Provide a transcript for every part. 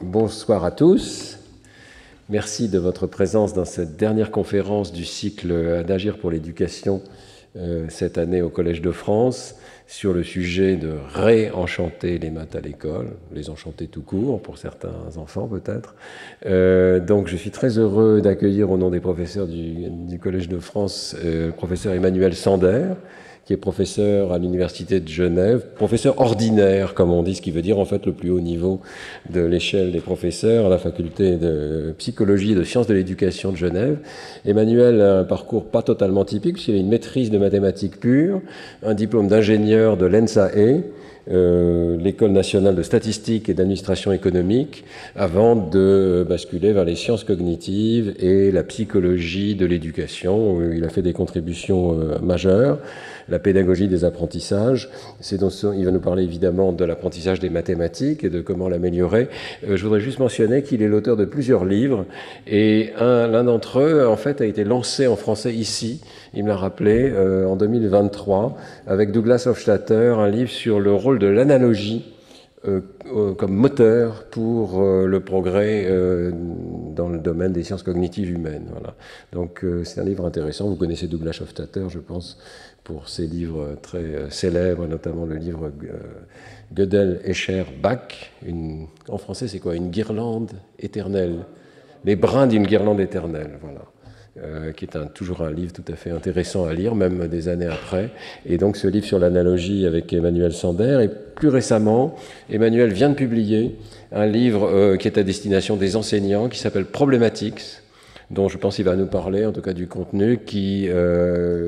bonsoir à tous. Merci de votre présence dans cette dernière conférence du cycle d'Agir pour l'éducation cette année au Collège de France sur le sujet de réenchanter les maths à l'école, les enchanter tout court pour certains enfants peut-être. Donc je suis très heureux d'accueillir au nom des professeurs du Collège de France le professeur Emmanuel Sander, qui est professeur à l'Université de Genève, professeur ordinaire, comme on dit, ce qui veut dire en fait le plus haut niveau de l'échelle des professeurs à la faculté de psychologie et de sciences de l'éducation de Genève. Emmanuel a un parcours pas totalement typique, puisqu'il a une maîtrise de mathématiques pures, un diplôme d'ingénieur de l'ENSAE, l'École nationale de statistique et d'administration économique, avant de basculer vers les sciences cognitives et la psychologie de l'éducation, où il a fait des contributions majeures. La pédagogie des apprentissages, il va nous parler évidemment de l'apprentissage des mathématiques et de comment l'améliorer. Je voudrais juste mentionner qu'il est l'auteur de plusieurs livres, et l'un d'entre eux, en fait, a été lancé en français ici, il me l'a rappelé, en 2023, avec Douglas Hofstadter, un livre sur le rôle de l'analogie comme moteur pour le progrès dans le domaine des sciences cognitives humaines. Voilà. Donc c'est un livre intéressant. Vous connaissez Douglas Hofstadter, je pense, pour ses livres très célèbres, notamment le livre Gödel, Escher, Bach. En français, c'est quoi? Une guirlande éternelle. Les brins d'une guirlande éternelle, voilà. Qui est toujours un livre tout à fait intéressant à lire, même des années après. Et donc ce livre sur l'analogie avec Emmanuel Sander. Et plus récemment, Emmanuel vient de publier un livre qui est à destination des enseignants, qui s'appelle Problematics, dont je pense qu'il va nous parler, en tout cas du contenu, qui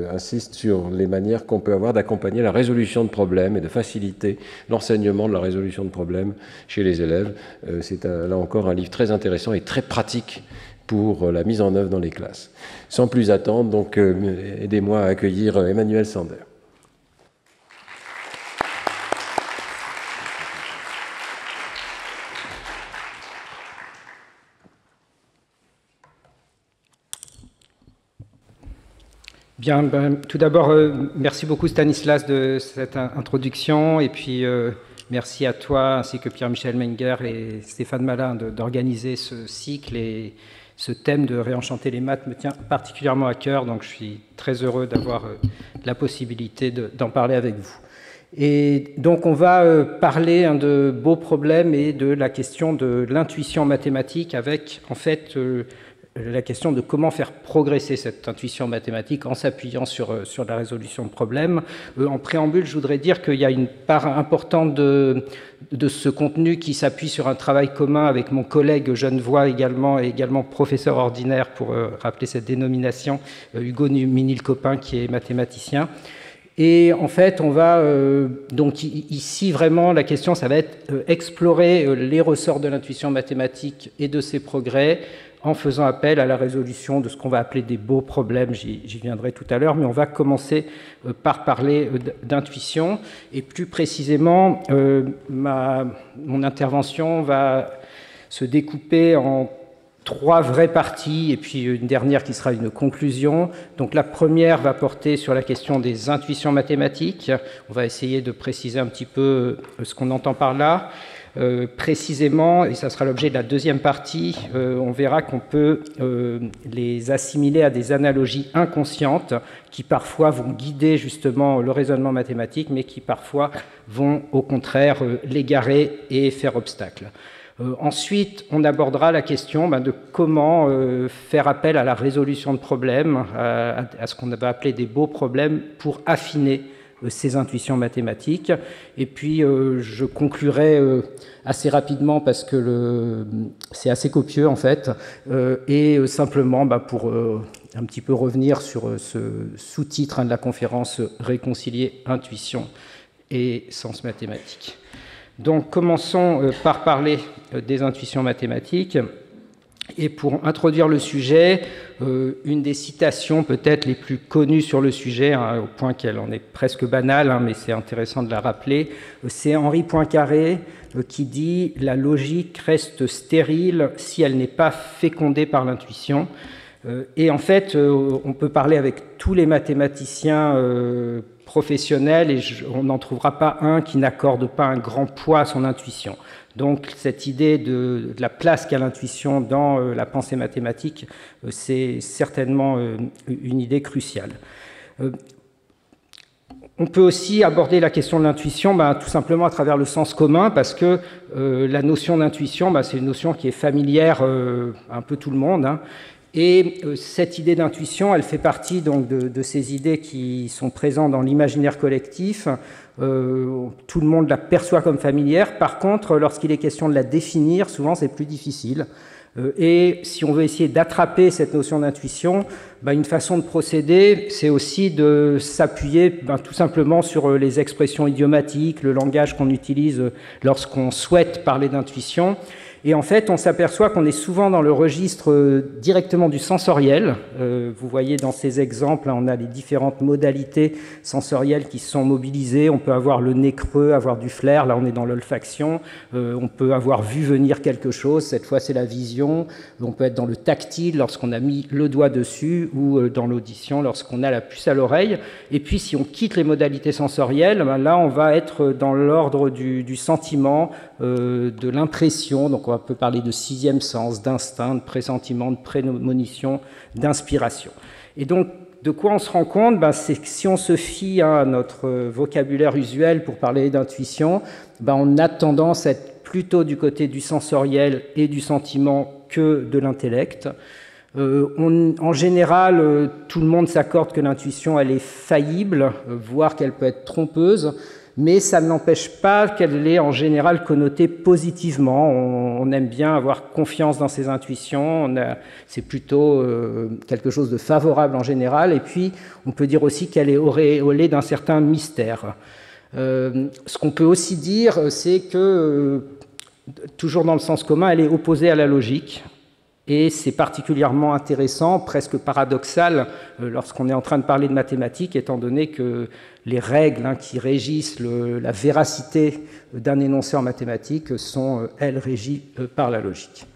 insiste sur les manières qu'on peut avoir d'accompagner la résolution de problèmes et de faciliter l'enseignement de la résolution de problèmes chez les élèves. C'est là encore un livre très intéressant et très pratique pour la mise en œuvre dans les classes. Sans plus attendre, donc aidez-moi à accueillir Emmanuel Sander. Bien, tout d'abord, merci beaucoup Stanislas de cette introduction, et puis merci à toi ainsi que Pierre-Michel Menger et Stéphane Malin d'organiser ce cycle, et ce thème de réenchanter les maths me tient particulièrement à cœur, donc je suis très heureux d'avoir la possibilité d'en parler avec vous. Et donc on va parler de beaux problèmes et de la question de l'intuition mathématique, avec en fait la question de comment faire progresser cette intuition mathématique en s'appuyant sur la résolution de problèmes. En préambule, je voudrais dire qu'il y a une part importante de ce contenu qui s'appuie sur un travail commun avec mon collègue genevois également, et également professeur ordinaire, pour rappeler cette dénomination, Hugo Minil-Copin, qui est mathématicien. Et en fait, on va donc ici vraiment la question, ça va être explorer les ressorts de l'intuition mathématique et de ses progrès, en faisant appel à la résolution de ce qu'on va appeler des beaux problèmes. J'y viendrai tout à l'heure, mais on va commencer par parler d'intuition. Et plus précisément, mon intervention va se découper en 3 vraies parties, et puis une dernière qui sera une conclusion. Donc la première va porter sur la question des intuitions mathématiques. On va essayer de préciser un petit peu ce qu'on entend par là. Précisément, et ça sera l'objet de la deuxième partie, on verra qu'on peut les assimiler à des analogies inconscientes qui parfois vont guider justement le raisonnement mathématique, mais qui parfois vont au contraire l'égarer et faire obstacle. Ensuite, on abordera la question de comment faire appel à la résolution de problèmes, à ce qu'on va appeler des beaux problèmes, pour affiner ces intuitions mathématiques. Et puis je conclurai assez rapidement, parce que c'est assez copieux en fait, et simplement pour un petit peu revenir sur ce sous-titre de la conférence, réconcilier intuition et sens mathématique. Donc commençons par parler des intuitions mathématiques. Et pour introduire le sujet, une des citations peut-être les plus connues sur le sujet, au point qu'elle en est presque banale, mais c'est intéressant de la rappeler, c'est Henri Poincaré qui dit « La logique reste stérile si elle n'est pas fécondée par l'intuition ». Et en fait, on peut parler avec tous les mathématiciens professionnels et on n'en trouvera pas un qui n'accorde pas un grand poids à son intuition. Donc cette idée de la place qu'a l'intuition dans la pensée mathématique, c'est certainement une idée cruciale. On peut aussi aborder la question de l'intuition tout simplement à travers le sens commun, parce que la notion d'intuition, c'est une notion qui est familière à un peu tout le monde, hein. Et cette idée d'intuition, elle fait partie donc de ces idées qui sont présentes dans l'imaginaire collectif. Tout le monde la perçoit comme familière. Par contre, lorsqu'il est question de la définir, souvent c'est plus difficile. Et si on veut essayer d'attraper cette notion d'intuition, une façon de procéder, c'est aussi de s'appuyer tout simplement sur les expressions idiomatiques, le langage qu'on utilise lorsqu'on souhaite parler d'intuition. Et en fait, on s'aperçoit qu'on est souvent dans le registre directement du sensoriel. Vous voyez dans ces exemples, on a les différentes modalités sensorielles qui sont mobilisées. On peut avoir le nez creux, avoir du flair, là on est dans l'olfaction. On peut avoir vu venir quelque chose, cette fois c'est la vision. On peut être dans le tactile lorsqu'on a mis le doigt dessus, ou dans l'audition lorsqu'on a la puce à l'oreille. Et puis si on quitte les modalités sensorielles, là on va être dans l'ordre du sentiment, de l'impression. Donc on peut parler de sixième sens, d'instinct, de pressentiment, de prémonition, d'inspiration. Et donc, de quoi on se rend compte? C'est que si on se fie à notre vocabulaire usuel pour parler d'intuition, on a tendance à être plutôt du côté du sensoriel et du sentiment que de l'intellect. En général, tout le monde s'accorde que l'intuition, elle est faillible, voire qu'elle peut être trompeuse. Mais ça n'empêche pas qu'elle est en général connotée positivement. On aime bien avoir confiance dans ses intuitions, c'est plutôt quelque chose de favorable en général. Et puis, on peut dire aussi qu'elle est auréolée d'un certain mystère. Ce qu'on peut aussi dire, c'est que, toujours dans le sens commun, elle est opposée à la logique. Et c'est particulièrement intéressant, presque paradoxal, lorsqu'on est en train de parler de mathématiques, étant donné que les règles qui régissent la véracité d'un énoncé en mathématiques sont, elles, régies par la logique.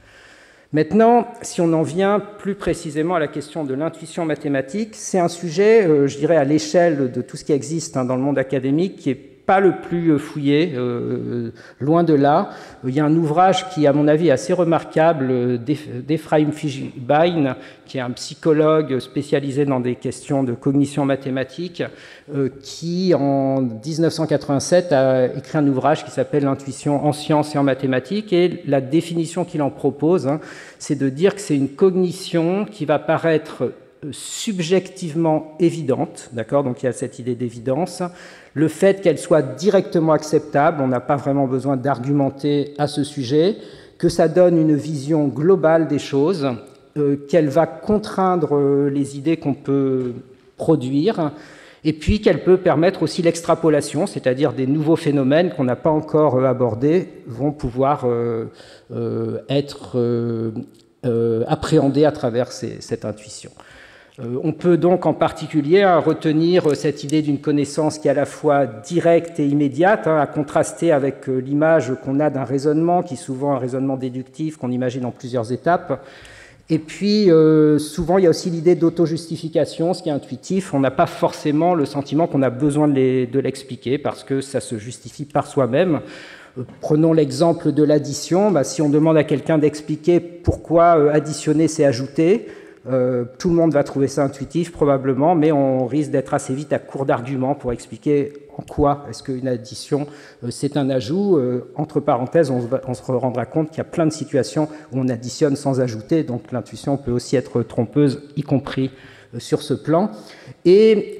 Maintenant, si on en vient plus précisément à la question de l'intuition mathématique, c'est un sujet, je dirais, à l'échelle de tout ce qui existe dans le monde académique, qui est pas le plus fouillé, loin de là. Il y a un ouvrage qui, à mon avis, est assez remarquable d'Ephraim Fishbein, qui est un psychologue spécialisé dans des questions de cognition mathématique, qui, en 1987, a écrit un ouvrage qui s'appelle « L'intuition en sciences et en mathématiques ». Et la définition qu'il en propose, c'est de dire que c'est une cognition qui va paraître subjectivement évidente, d'accord, donc il y a cette idée d'évidence, le fait qu'elle soit directement acceptable, on n'a pas vraiment besoin d'argumenter à ce sujet, que ça donne une vision globale des choses, qu'elle va contraindre les idées qu'on peut produire, et puis qu'elle peut permettre aussi l'extrapolation, c'est-à-dire des nouveaux phénomènes qu'on n'a pas encore abordés vont pouvoir être appréhendés à travers cette intuition. On peut donc en particulier retenir cette idée d'une connaissance qui est à la fois directe et immédiate, à contraster avec l'image qu'on a d'un raisonnement, qui est souvent un raisonnement déductif qu'on imagine en plusieurs étapes. Et puis, souvent, il y a aussi l'idée d'auto-justification, ce qui est intuitif. On n'a pas forcément le sentiment qu'on a besoin de l'expliquer, parce que ça se justifie par soi-même. Prenons l'exemple de l'addition. Si on demande à quelqu'un d'expliquer pourquoi additionner, c'est ajouter, tout le monde va trouver ça intuitif probablement, mais on risque d'être assez vite à court d'arguments pour expliquer en quoi est-ce qu'une addition c'est un ajout. Entre parenthèses, on se rendra compte qu'il y a plein de situations où on additionne sans ajouter, donc l'intuition peut aussi être trompeuse, y compris sur ce plan. Et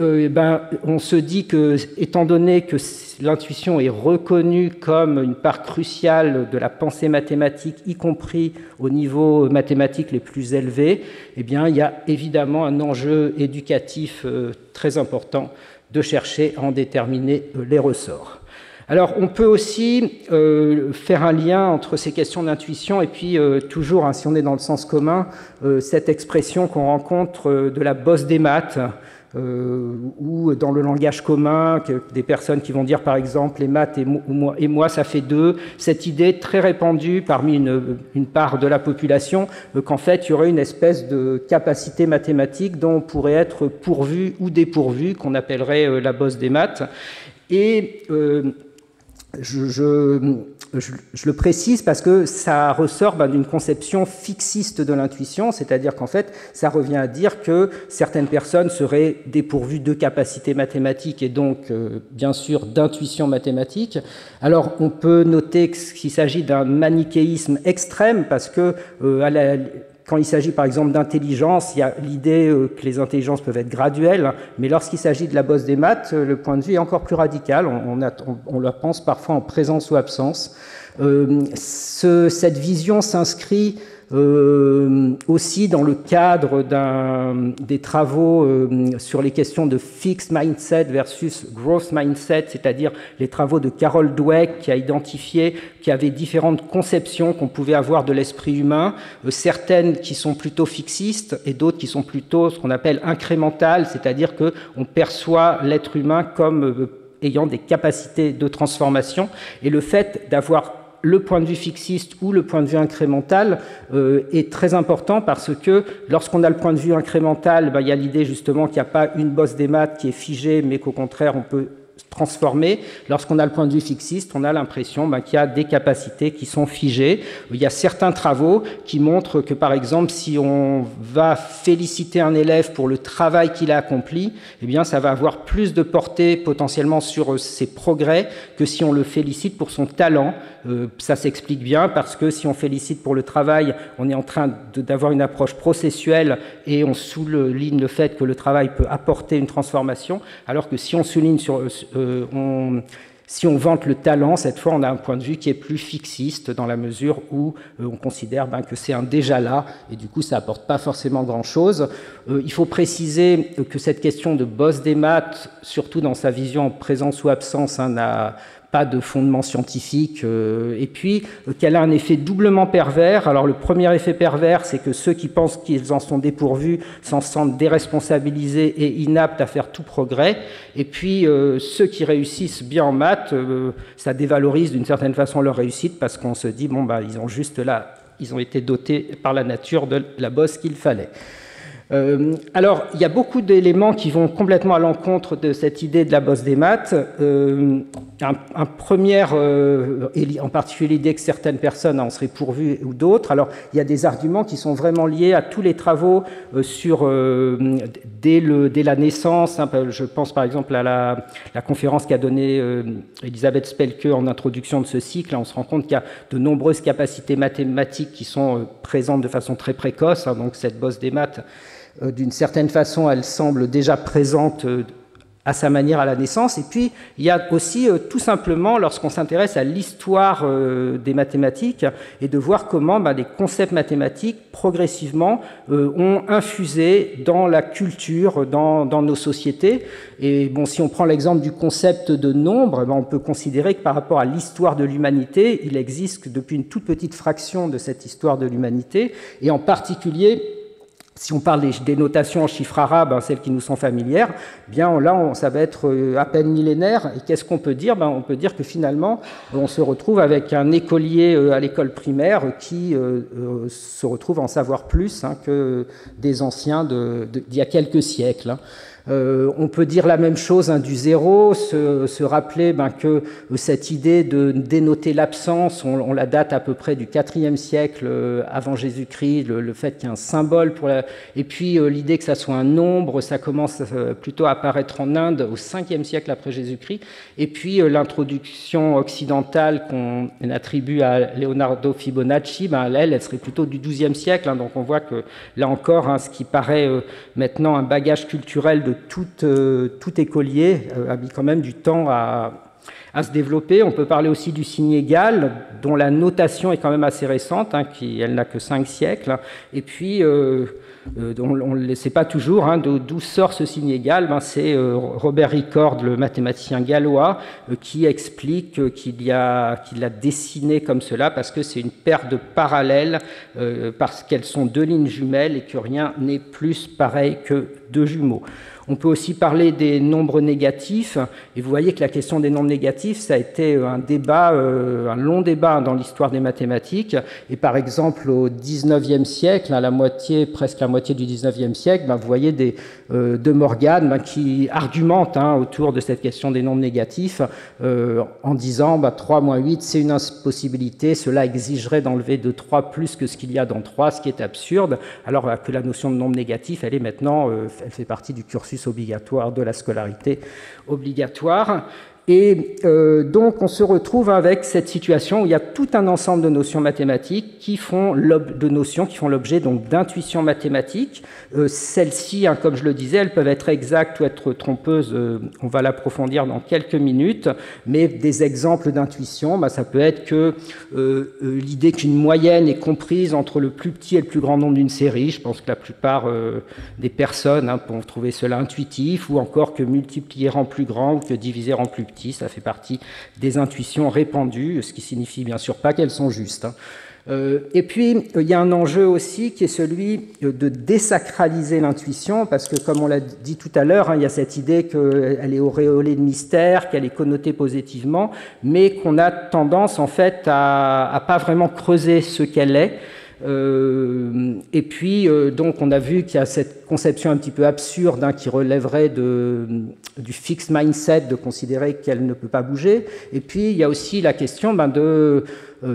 on se dit que, étant donné que l'intuition est reconnue comme une part cruciale de la pensée mathématique, y compris au niveau mathématique les plus élevés, il y a évidemment un enjeu éducatif très important de chercher à en déterminer les ressorts. Alors, on peut aussi faire un lien entre ces questions d'intuition et puis toujours, si on est dans le sens commun, cette expression qu'on rencontre de la bosse des maths. ou dans le langage commun, des personnes qui vont dire par exemple les maths et moi ça fait 2, cette idée très répandue parmi une part de la population qu'en fait il y aurait une espèce de capacité mathématique dont on pourrait être pourvu ou dépourvu, qu'on appellerait la bosse des maths. Et je le précise parce que ça ressort d'une conception fixiste de l'intuition, c'est-à-dire qu'en fait, ça revient à dire que certaines personnes seraient dépourvues de capacités mathématiques et donc, bien sûr, d'intuition mathématique. Alors, on peut noter qu'il s'agit d'un manichéisme extrême parce que quand il s'agit par exemple d'intelligence, il y a l'idée que les intelligences peuvent être graduelles, mais lorsqu'il s'agit de la bosse des maths, le point de vue est encore plus radical. On la pense parfois en présence ou absence. Cette vision s'inscrit aussi dans le cadre des travaux sur les questions de fixed mindset versus growth mindset, c'est-à-dire les travaux de Carol Dweck qui a identifié qu'il y avait différentes conceptions qu'on pouvait avoir de l'esprit humain, certaines qui sont plutôt fixistes et d'autres qui sont plutôt ce qu'on appelle incrémentales, c'est-à-dire qu'on perçoit l'être humain comme ayant des capacités de transformation, et le fait d'avoir le point de vue fixiste ou le point de vue incrémental est très important parce que lorsqu'on a le point de vue incrémental, il y a l'idée justement qu'il n'y a pas une bosse des maths qui est figée, mais qu'au contraire on peut transformer. Lorsqu'on a le point de vue fixiste, on a l'impression qu'il y a des capacités qui sont figées. Il y a certains travaux qui montrent que, par exemple, si on va féliciter un élève pour le travail qu'il a accompli, eh bien, ça va avoir plus de portée potentiellement sur ses progrès que si on le félicite pour son talent. Ça s'explique bien parce que si on félicite pour le travail, on est en train d'avoir une approche processuelle et on souligne le fait que le travail peut apporter une transformation, alors que si on souligne si on vante le talent, cette fois on a un point de vue qui est plus fixiste dans la mesure où on considère que c'est un déjà là et du coup ça apporte pas forcément grand-chose. Il faut préciser que cette question de bosse des maths, surtout dans sa vision en présence ou absence, n'a pas de fondement scientifique, et puis qu'elle a un effet doublement pervers. Alors le premier effet pervers, c'est que ceux qui pensent qu'ils en sont dépourvus s'en sentent déresponsabilisés et inaptes à faire tout progrès, et puis ceux qui réussissent bien en maths, ça dévalorise d'une certaine façon leur réussite parce qu'on se dit ils ont été dotés par la nature de la bosse qu'il fallait. Alors, il y a beaucoup d'éléments qui vont complètement à l'encontre de cette idée de la bosse des maths. Un premier, en particulier l'idée que certaines personnes en seraient pourvues ou d'autres. Alors, il y a des arguments qui sont vraiment liés à tous les travaux dès la naissance. Je pense par exemple à la conférence qu'a donnée Elisabeth Spelke en introduction de ce cycle. On se rend compte qu'il y a de nombreuses capacités mathématiques qui sont présentes de façon très précoce. Donc, cette bosse des maths, d'une certaine façon, elle semble déjà présente à sa manière à la naissance. Et puis, il y a aussi tout simplement, lorsqu'on s'intéresse à l'histoire des mathématiques, et de voir comment des concepts mathématiques, progressivement, ont infusé dans la culture, dans nos sociétés. Et bon, si on prend l'exemple du concept de nombre, on peut considérer que par rapport à l'histoire de l'humanité, il existe depuis une toute petite fraction de cette histoire de l'humanité, et en particulier, si on parle des notations en chiffres arabes, celles qui nous sont familières, bien là, ça va être à peine millénaire. Et qu'est-ce qu'on peut dire ? On peut dire que finalement, on se retrouve avec un écolier à l'école primaire qui se retrouve à en savoir plus que des anciens d'il y a quelques siècles. On peut dire la même chose du zéro, se rappeler que cette idée de dénoter l'absence, on la date à peu près du IVe siècle avant Jésus-Christ, le fait qu'il y ait un symbole et puis l'idée que ça soit un nombre, ça commence plutôt à apparaître en Inde au 5e siècle après Jésus-Christ, et puis l'introduction occidentale qu'on attribue à Leonardo Fibonacci, elle serait plutôt du XIIe siècle, donc on voit que là encore, ce qui paraît maintenant un bagage culturel de tout écolier a mis quand même du temps à se développer. On peut parler aussi du signe égal, dont la notation est quand même assez récente, elle n'a que 5 siècles. Et puis, on ne le sait pas toujours, d'où sort ce signe égal. C'est Robert Ricord, le mathématicien gallois, qui explique qu'il l'a dessiné comme cela, parce que c'est une paire de parallèles, parce qu'elles sont deux lignes jumelles et que rien n'est plus pareil que deux jumeaux. On peut aussi parler des nombres négatifs, et vous voyez que la question des nombres négatifs, ça a été un débat, un long débat dans l'histoire des mathématiques, et par exemple au XIXe siècle, à presque la moitié du XIXe siècle, vous voyez De Morgan qui argumente autour de cette question des nombres négatifs en disant 3 moins 8 c'est une impossibilité, cela exigerait d'enlever de 3 plus que ce qu'il y a dans 3, ce qui est absurde, alors que la notion de nombre négatif, elle est maintenant, elle fait partie du cursus obligatoire de la scolarité obligatoire. Et donc on se retrouve avec cette situation où il y a tout un ensemble de notions mathématiques qui font l'objet donc d'intuitions mathématiques. Celles-ci, comme je le disais, elles peuvent être exactes ou être trompeuses. On va l'approfondir dans quelques minutes. Mais des exemples d'intuition, ça peut être que l'idée qu'une moyenne est comprise entre le plus petit et le plus grand nombre d'une série. Je pense que la plupart des personnes vont trouver cela intuitif, ou encore que multiplier rend plus grand ou que diviser rend plus petit. Ça fait partie des intuitions répandues, ce qui signifie bien sûr pas qu'elles sont justes. Et puis, il y a un enjeu aussi qui est celui de désacraliser l'intuition, parce que, comme on l'a dit tout à l'heure, il y a cette idée qu'elle est auréolée de mystère, qu'elle est connotée positivement, mais qu'on a tendance, en fait, à pas vraiment creuser ce qu'elle est. Et puis, donc, on a vu qu'il y a cette conception un petit peu absurde qui relèverait du fixed mindset, de considérer qu'elle ne peut pas bouger. Et puis, il y a aussi la question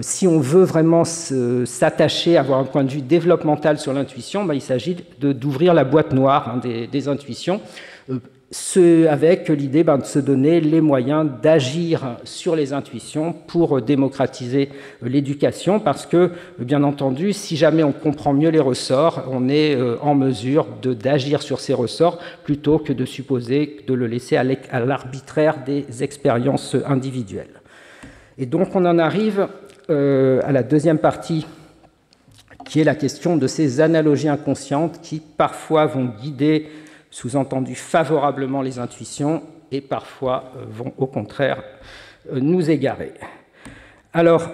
si on veut vraiment s'attacher, avoir un point de vue développemental sur l'intuition, il s'agit d'ouvrir la boîte noire des intuitions, avec l'idée de se donner les moyens d'agir sur les intuitions pour démocratiser l'éducation, parce que, bien entendu, si jamais on comprend mieux les ressorts, on est en mesure d'agir sur ces ressorts plutôt que de supposer de le laisser à l'arbitraire des expériences individuelles. Et donc on en arrive à la deuxième partie, qui est la question de ces analogies inconscientes qui parfois vont guider, sous-entendu favorablement, les intuitions, et parfois vont au contraire nous égarer. Alors,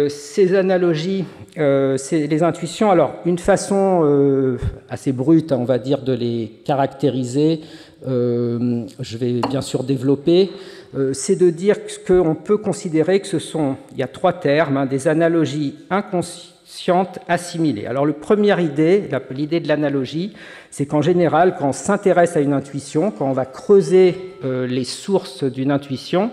ces analogies, les intuitions, alors une façon assez brute, on va dire, de les caractériser, je vais bien sûr développer, c'est de dire qu'on peut considérer que il y a 3 termes, des analogies inconscientes assimilées. Alors, la première idée, l'idée de l'analogie, c'est qu'en général, quand on s'intéresse à une intuition, quand on va creuser les sources d'une intuition,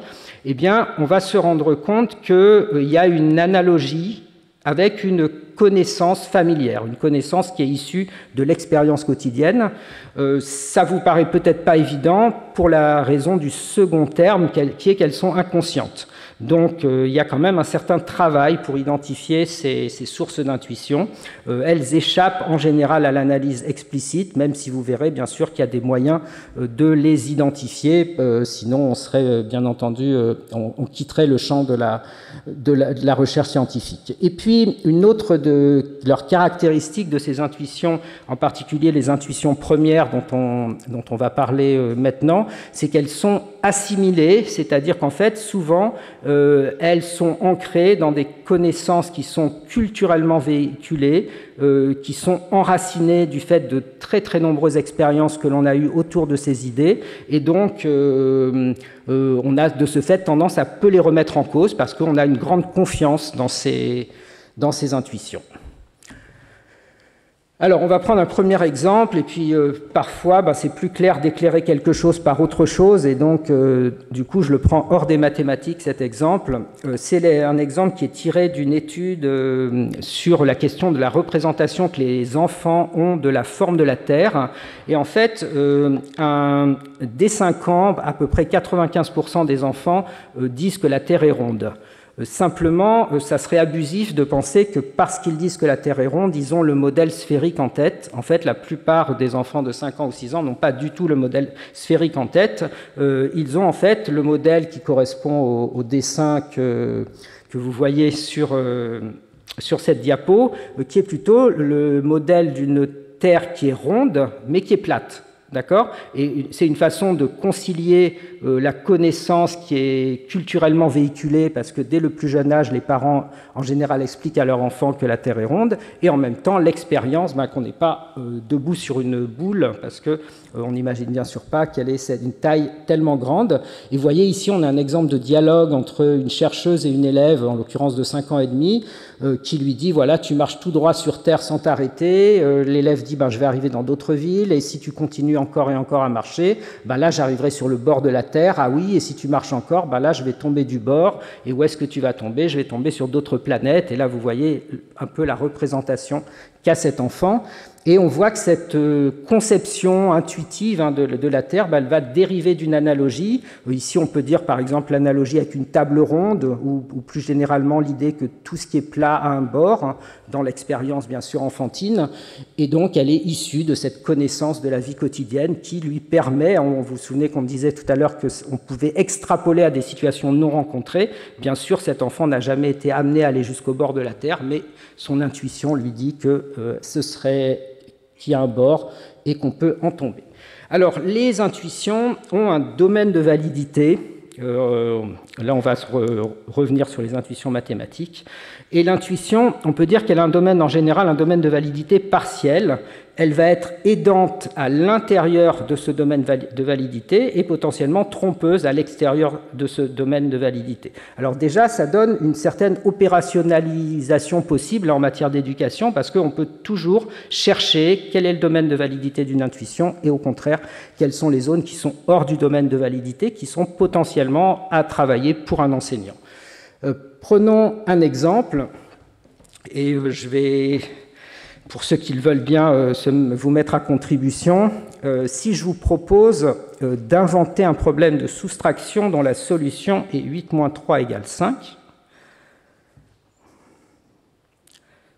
eh bien, on va se rendre compte qu'il y a une analogie avec une connaissance familière, une connaissance qui est issue de l'expérience quotidienne. Ça vous paraît peut-être pas évident pour la raison du second terme, qui est qu'elles sont inconscientes. Donc, il y a quand même un certain travail pour identifier ces sources d'intuition. Elles échappent en général à l'analyse explicite, même si vous verrez bien sûr qu'il y a des moyens de les identifier. Sinon, on serait bien entendu, on quitterait le champ de la recherche scientifique. Et puis, une autre de leurs caractéristiques de ces intuitions, en particulier les intuitions premières dont on va parler maintenant, c'est qu'elles sont assimilées, c'est-à-dire qu'en fait, souvent, elles sont ancrées dans des connaissances qui sont culturellement véhiculées, qui sont enracinées du fait de très très nombreuses expériences que l'on a eues autour de ces idées, et donc on a de ce fait tendance à peu les remettre en cause parce qu'on a une grande confiance dans ces intuitions. Alors, on va prendre un premier exemple, et puis parfois, c'est plus clair d'éclairer quelque chose par autre chose, et donc, du coup, je le prends hors des mathématiques, cet exemple. C'est un exemple qui est tiré d'une étude sur la question de la représentation que les enfants ont de la forme de la Terre. Et en fait, dès 5 ans, à peu près 95% des enfants disent que la Terre est ronde. Simplement, ça serait abusif de penser que parce qu'ils disent que la Terre est ronde, ils ont le modèle sphérique en tête. En fait, la plupart des enfants de 5 ans ou 6 ans n'ont pas du tout le modèle sphérique en tête. Ils ont en fait le modèle qui correspond au dessin que vous voyez sur cette diapo, qui est plutôt le modèle d'une Terre qui est ronde, mais qui est plate. D'accord? Et c'est une façon de concilier la connaissance qui est culturellement véhiculée, parce que dès le plus jeune âge, les parents, en général, expliquent à leur enfant que la Terre est ronde, et en même temps, l'expérience qu'on n'est pas debout sur une boule, parce qu'on n'imagine bien sûr pas qu'elle est d'une taille tellement grande. Et vous voyez, ici, on a un exemple de dialogue entre une chercheuse et une élève, en l'occurrence de 5 ans et demi, qui lui dit, voilà, tu marches tout droit sur Terre sans t'arrêter. L'élève dit, je vais arriver dans d'autres villes, et si tu continues encore et encore à marcher, là, j'arriverai sur le bord de la Terre. Ah oui, et si tu marches encore, là, je vais tomber du bord. Et où est-ce que tu vas tomber? Je vais tomber sur d'autres planètes. Et là, vous voyez un peu la représentation qu'a cet enfant. Et on voit que cette conception intuitive de la Terre, elle va dériver d'une analogie. Ici, on peut dire par exemple l'analogie avec une table ronde, ou plus généralement l'idée que tout ce qui est plat a un bord, dans l'expérience bien sûr enfantine. Et donc, elle est issue de cette connaissance de la vie quotidienne qui lui permet, vous vous souvenez qu'on disait tout à l'heure qu'on pouvait extrapoler à des situations non rencontrées. Bien sûr, cet enfant n'a jamais été amené à aller jusqu'au bord de la Terre, mais son intuition lui dit que ce serait qu'il y a un bord et qu'on peut en tomber. Alors, les intuitions ont un domaine de validité. Là, on va revenir sur les intuitions mathématiques. Et l'intuition, on peut dire qu'elle a un domaine, en général, un domaine de validité partiel. Elle va être aidante à l'intérieur de ce domaine de validité et potentiellement trompeuse à l'extérieur de ce domaine de validité. Alors déjà, ça donne une certaine opérationnalisation possible en matière d'éducation, parce qu'on peut toujours chercher quel est le domaine de validité d'une intuition et au contraire, quelles sont les zones qui sont hors du domaine de validité, qui sont potentiellement à travailler pour un enseignant. Prenons un exemple, et je vais, pour ceux qui le veulent bien, vous mettre à contribution. Si je vous propose d'inventer un problème de soustraction dont la solution est 8 moins 3 égale 5,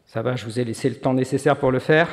ça va, je vous ai laissé le temps nécessaire pour le faire.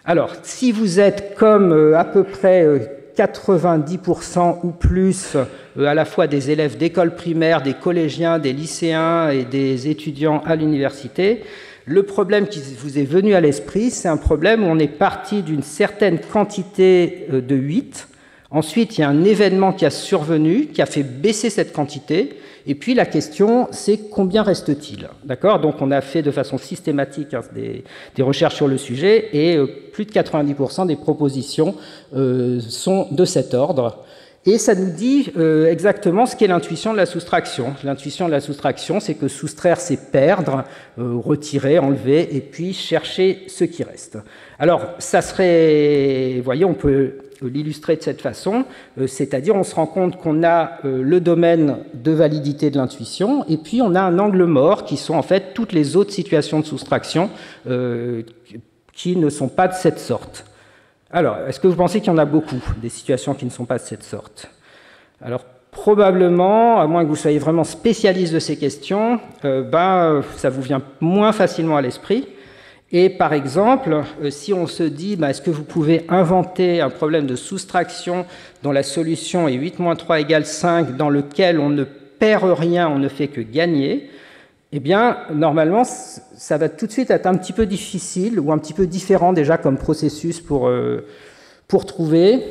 Alors, si vous êtes comme à peu près 90% ou plus à la fois des élèves d'école primaire, des collégiens, des lycéens et des étudiants à l'université, le problème qui vous est venu à l'esprit, c'est un problème où on est parti d'une certaine quantité de 8. Ensuite, il y a un événement qui a survenu, qui a fait baisser cette quantité. Et puis la question, c'est combien reste-t-il? D'accord? Donc on a fait de façon systématique des recherches sur le sujet, et plus de 90% des propositions sont de cet ordre. Et ça nous dit exactement ce qu'est l'intuition de la soustraction. L'intuition de la soustraction, c'est que soustraire, c'est perdre, retirer, enlever, et puis chercher ce qui reste. Alors, ça serait, vous voyez, on peut l'illustrer de cette façon, c'est-à-dire on se rend compte qu'on a le domaine de validité de l'intuition, et puis on a un angle mort qui sont en fait toutes les autres situations de soustraction qui ne sont pas de cette sorte. Alors, est-ce que vous pensez qu'il y en a beaucoup, des situations qui ne sont pas de cette sorte? Alors, probablement, à moins que vous soyez vraiment spécialiste de ces questions, ça vous vient moins facilement à l'esprit. Et par exemple, si on se dit, est-ce que vous pouvez inventer un problème de soustraction dont la solution est 8 moins 3 égale 5, dans lequel on ne perd rien, on ne fait que gagner, eh bien, normalement, ça va tout de suite être un petit peu difficile ou un petit peu différent déjà comme processus pour trouver.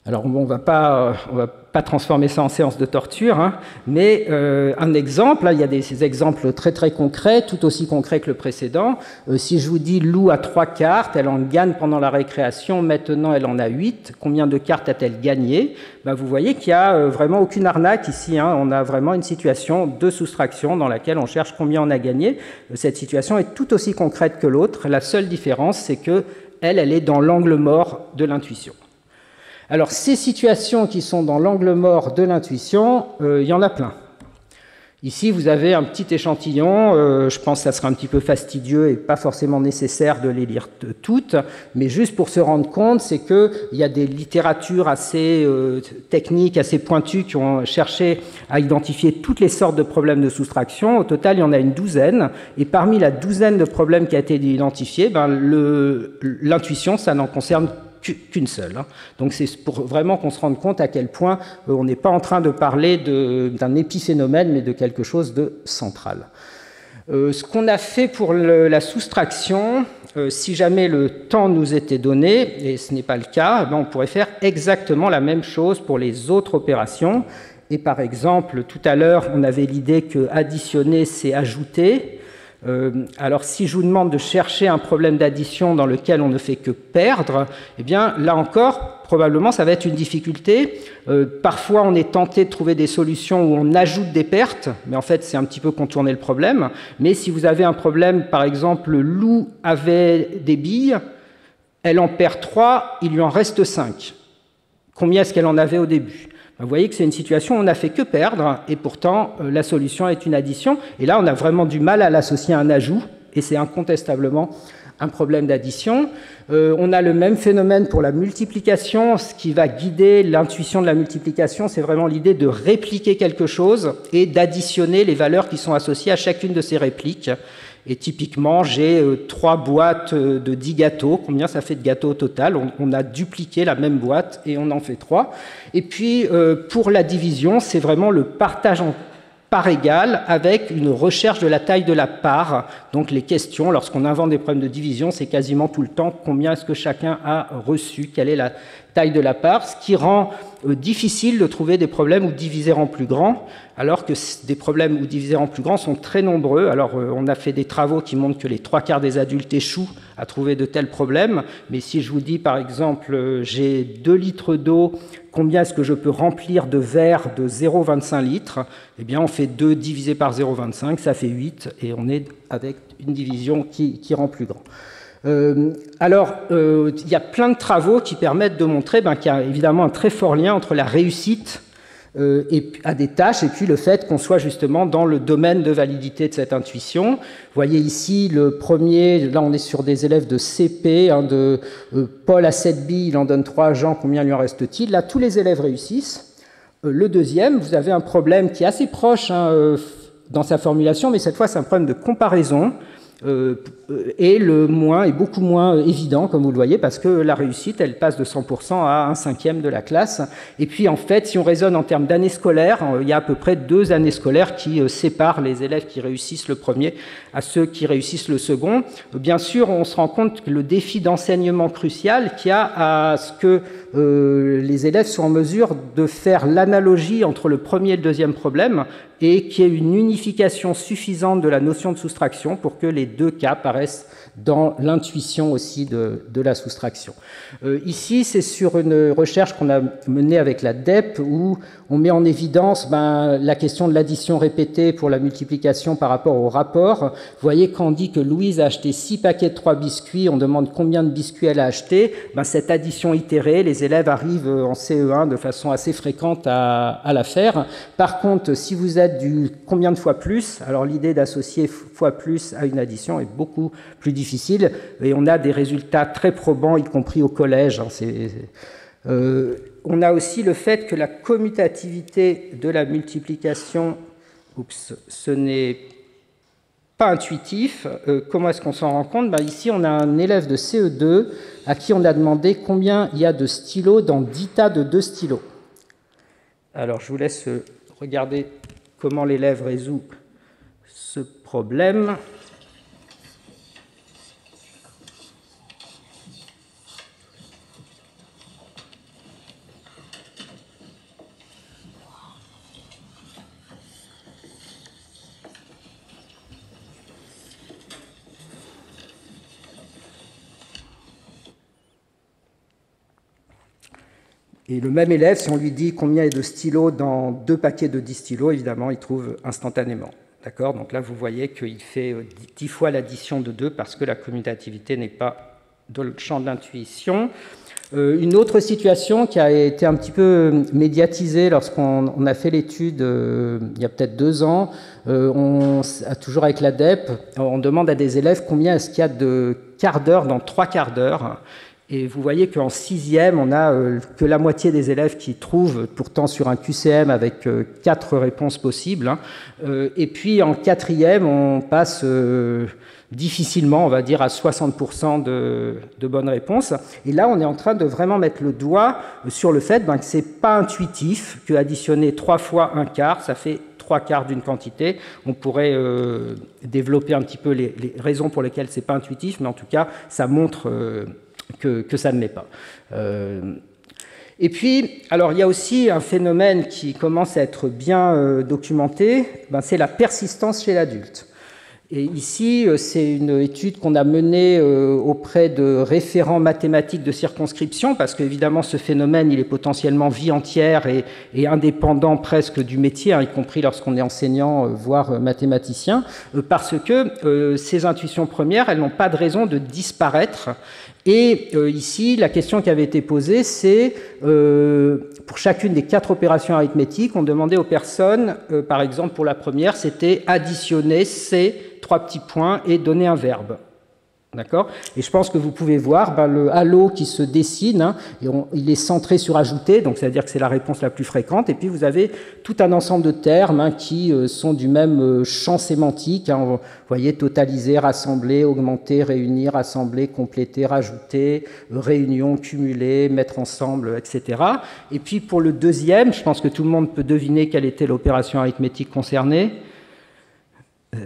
Alors, on va pas transformer ça en séance de torture, mais un exemple, là, il y a des exemples très très concrets, tout aussi concrets que le précédent. Si je vous dis Lou a 3 cartes, elle en gagne pendant la récréation, maintenant elle en a 8, combien de cartes a-t-elle gagné? Vous voyez qu'il n'y a vraiment aucune arnaque ici, on a vraiment une situation de soustraction dans laquelle on cherche combien on a gagné. Cette situation est tout aussi concrète que l'autre, la seule différence c'est que elle est dans l'angle mort de l'intuition. Alors, ces situations qui sont dans l'angle mort de l'intuition, il y en a plein. Ici, vous avez un petit échantillon. Je pense que ça sera un petit peu fastidieux et pas forcément nécessaire de les lire toutes, mais juste pour se rendre compte, c'est qu'il y a des littératures assez techniques, assez pointues, qui ont cherché à identifier toutes les sortes de problèmes de soustraction. Au total, il y en a une douzaine, et parmi la douzaine de problèmes qui a été identifiés, l'intuition, ça n'en concerne qu'une seule. Donc c'est pour vraiment qu'on se rende compte à quel point on n'est pas en train de parler d'un épiphénomène, mais de quelque chose de central. Ce qu'on a fait pour la soustraction, si jamais le temps nous était donné, et ce n'est pas le cas, on pourrait faire exactement la même chose pour les autres opérations. Et par exemple, tout à l'heure, on avait l'idée que additionner, c'est ajouter. Alors, si je vous demande de chercher un problème d'addition dans lequel on ne fait que perdre, eh bien, là encore, probablement, ça va être une difficulté. Parfois, on est tenté de trouver des solutions où on ajoute des pertes, mais en fait, c'est un petit peu contourner le problème. Mais si vous avez un problème, par exemple, Lou avait des billes, elle en perd 3, il lui en reste 5. Combien est-ce qu'elle en avait au début ? Vous voyez que c'est une situation où on n'a fait que perdre, et pourtant la solution est une addition. Et là, on a vraiment du mal à l'associer à un ajout, et c'est incontestablement un problème d'addition. On a le même phénomène pour la multiplication. Ce qui va guider l'intuition de la multiplication, c'est vraiment l'idée de répliquer quelque chose et d'additionner les valeurs qui sont associées à chacune de ces répliques. Et typiquement, j'ai 3 boîtes de 10 gâteaux. Combien ça fait de gâteaux au total ? On a dupliqué la même boîte et on en fait 3. Et puis, pour la division, c'est vraiment le partage en parts égales avec une recherche de la taille de la part. Donc, les questions, lorsqu'on invente des problèmes de division, c'est quasiment tout le temps combien est-ce que chacun a reçu, quelle est la taille de la part, ce qui rend difficile de trouver des problèmes où diviser en plus grand, alors que des problèmes où diviser en plus grand sont très nombreux. Alors, on a fait des travaux qui montrent que les 3/4 des adultes échouent à trouver de tels problèmes, mais si je vous dis, par exemple, j'ai 2 litres d'eau, combien est-ce que je peux remplir de verre de 0,25 litres ? Eh bien, on fait 2 divisé par 0,25, ça fait 8, et on est avec une division qui rend plus grand. Alors, il y a plein de travaux qui permettent de montrer qu'il y a évidemment un très fort lien entre la réussite à des tâches et puis le fait qu'on soit justement dans le domaine de validité de cette intuition. Vous voyez ici le premier, là on est sur des élèves de CP, de Paul à 7 billes, il en donne 3 à Jean, combien lui en reste-t-il ? Là, tous les élèves réussissent. Le deuxième, vous avez un problème qui est assez proche dans sa formulation, mais cette fois c'est un problème de comparaison. Et le moins est beaucoup moins évident, comme vous le voyez, parce que la réussite, elle passe de 100% à 1/5 de la classe. Et puis, en fait, si on raisonne en termes d'années scolaires, il y a à peu près 2 années scolaires qui séparent les élèves qui réussissent le premier à ceux qui réussissent le second. Bien sûr, on se rend compte que le défi d'enseignement crucial qu'il y a à ce que les élèves soient en mesure de faire l'analogie entre le premier et le deuxième problème et qu'il y ait une unification suffisante de la notion de soustraction pour que les 2 cas apparaissent dans l'intuition aussi de la soustraction. Ici, c'est sur une recherche qu'on a menée avec la DEP où on met en évidence la question de l'addition répétée pour la multiplication par rapport au rapport. Vous voyez, quand on dit que Louise a acheté 6 paquets de 3 biscuits, on demande combien de biscuits elle a acheté. Cette addition itérée, les élèves arrivent en CE1 de façon assez fréquente à la faire. Par contre, si vous êtes du combien de fois plus, alors l'idée d'associer fois plus à une addition est beaucoup plus difficile et on a des résultats très probants, y compris au collège. On a aussi le fait que la commutativité de la multiplication, ce n'est pas intuitif. Comment est-ce qu'on s'en rend compte ? Ici, on a un élève de CE2 à qui on a demandé combien il y a de stylos dans 10 tas de 2 stylos. Alors, je vous laisse regarder comment l'élève résout ce problème. Et le même élève, si on lui dit combien il y a de stylos dans 2 paquets de 10 stylos, évidemment, il trouve instantanément. D'accord ? Donc là, vous voyez qu'il fait 10 fois l'addition de 2 parce que la commutativité n'est pas dans le champ de l'intuition. Une autre situation qui a été un petit peu médiatisée lorsqu'on a fait l'étude il y a peut-être 2 ans, toujours avec la DEP, on demande à des élèves combien est-ce qu'il y a de quarts d'heure dans 3 quarts d'heure. Et vous voyez qu'en 6e, on n'a que la moitié des élèves qui trouvent, pourtant sur un QCM avec 4 réponses possibles. Et puis en 4e, on passe difficilement, on va dire, à 60% de bonnes réponses. Et là, on est en train de vraiment mettre le doigt sur le fait que c'est pas intuitif, que additionner 3 fois 1/4, ça fait 3/4 d'une quantité. On pourrait développer un petit peu les raisons pour lesquelles ce n'est pas intuitif, mais en tout cas, ça montre que ça ne l'est pas. Et puis, alors il y a aussi un phénomène qui commence à être bien documenté, c'est la persistance chez l'adulte. Et ici, c'est une étude qu'on a menée auprès de référents mathématiques de circonscription, parce qu'évidemment, ce phénomène, il est potentiellement vie entière et indépendant presque du métier, y compris lorsqu'on est enseignant, voire mathématicien, parce que ces intuitions premières, elles n'ont pas de raison de disparaître. Et ici, la question qui avait été posée, c'est pour chacune des 4 opérations arithmétiques, on demandait aux personnes, par exemple pour la première, c'était additionner ces 3 petits points et donner un verbe. D'accord ? Et je pense que vous pouvez voir le halo qui se dessine, et il est centré sur ajouter, donc c'est-à-dire que c'est la réponse la plus fréquente. Et puis vous avez tout un ensemble de termes qui sont du même champ sémantique. Vous voyez, totaliser, rassembler, augmenter, réunir, assembler, compléter, rajouter, réunion, cumuler, mettre ensemble, etc. Et puis pour le deuxième, je pense que tout le monde peut deviner quelle était l'opération arithmétique concernée.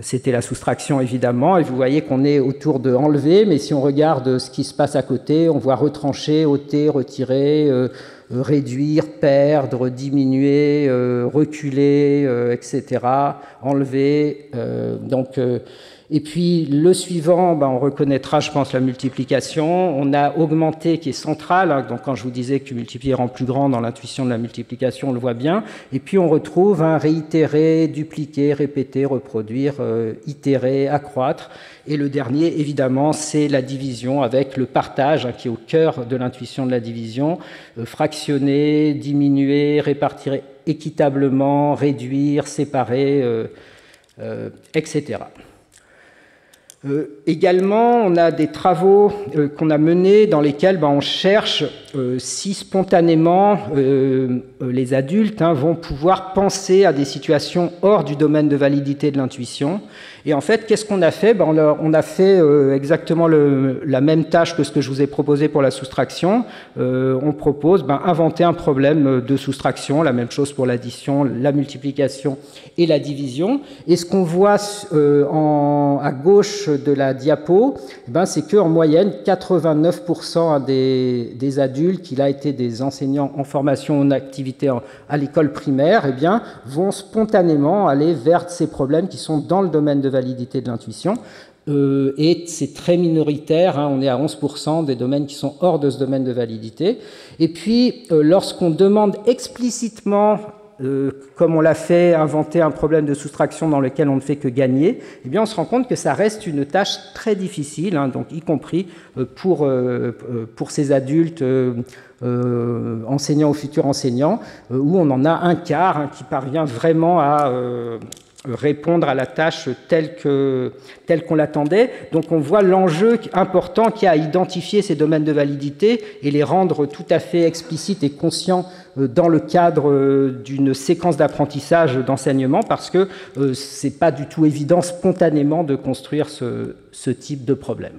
C'était la soustraction, évidemment, et vous voyez qu'on est autour de enlever, mais si on regarde ce qui se passe à côté, on voit retrancher, ôter, retirer, réduire, perdre, diminuer, reculer, etc., enlever. Et puis le suivant, on reconnaîtra, je pense, la multiplication. On a augmenté, qui est central, donc quand je vous disais que multiplier rend plus grand dans l'intuition de la multiplication, on le voit bien. Et puis on retrouve réitérer, dupliquer, répéter, reproduire, itérer, accroître. Et le dernier, évidemment, c'est la division avec le partage, qui est au cœur de l'intuition de la division. Fractionner, diminuer, répartir équitablement, réduire, séparer, etc. Également, on a des travaux qu'on a menés dans lesquels on cherche si spontanément les adultes vont pouvoir penser à des situations hors du domaine de validité de l'intuition. Et en fait, qu'est-ce qu'on a fait ? On a fait exactement la même tâche que ce que je vous ai proposé pour la soustraction. On propose inventer un problème de soustraction, la même chose pour l'addition, la multiplication et la division. Et ce qu'on voit à gauche de la diapo, c'est qu'en moyenne, 89% des adultes, qui a été des enseignants en formation en activité à l'école primaire, vont spontanément aller vers ces problèmes qui sont dans le domaine de validité de l'intuition. Et c'est très minoritaire, on est à 11% des domaines qui sont hors de ce domaine de validité. Et puis, lorsqu'on demande explicitement, comme on l'a fait, inventer un problème de soustraction dans lequel on ne fait que gagner, on se rend compte que ça reste une tâche très difficile, donc y compris pour ces adultes enseignants ou futurs enseignants, où on en a un quart qui parvient vraiment à répondre à la tâche telle qu'on l'attendait. Donc on voit l'enjeu important qu'il y a à identifier ces domaines de validité et les rendre tout à fait explicites et conscients dans le cadre d'une séquence d'apprentissage d'enseignement, parce que c'est pas du tout évident spontanément de construire ce type de problème.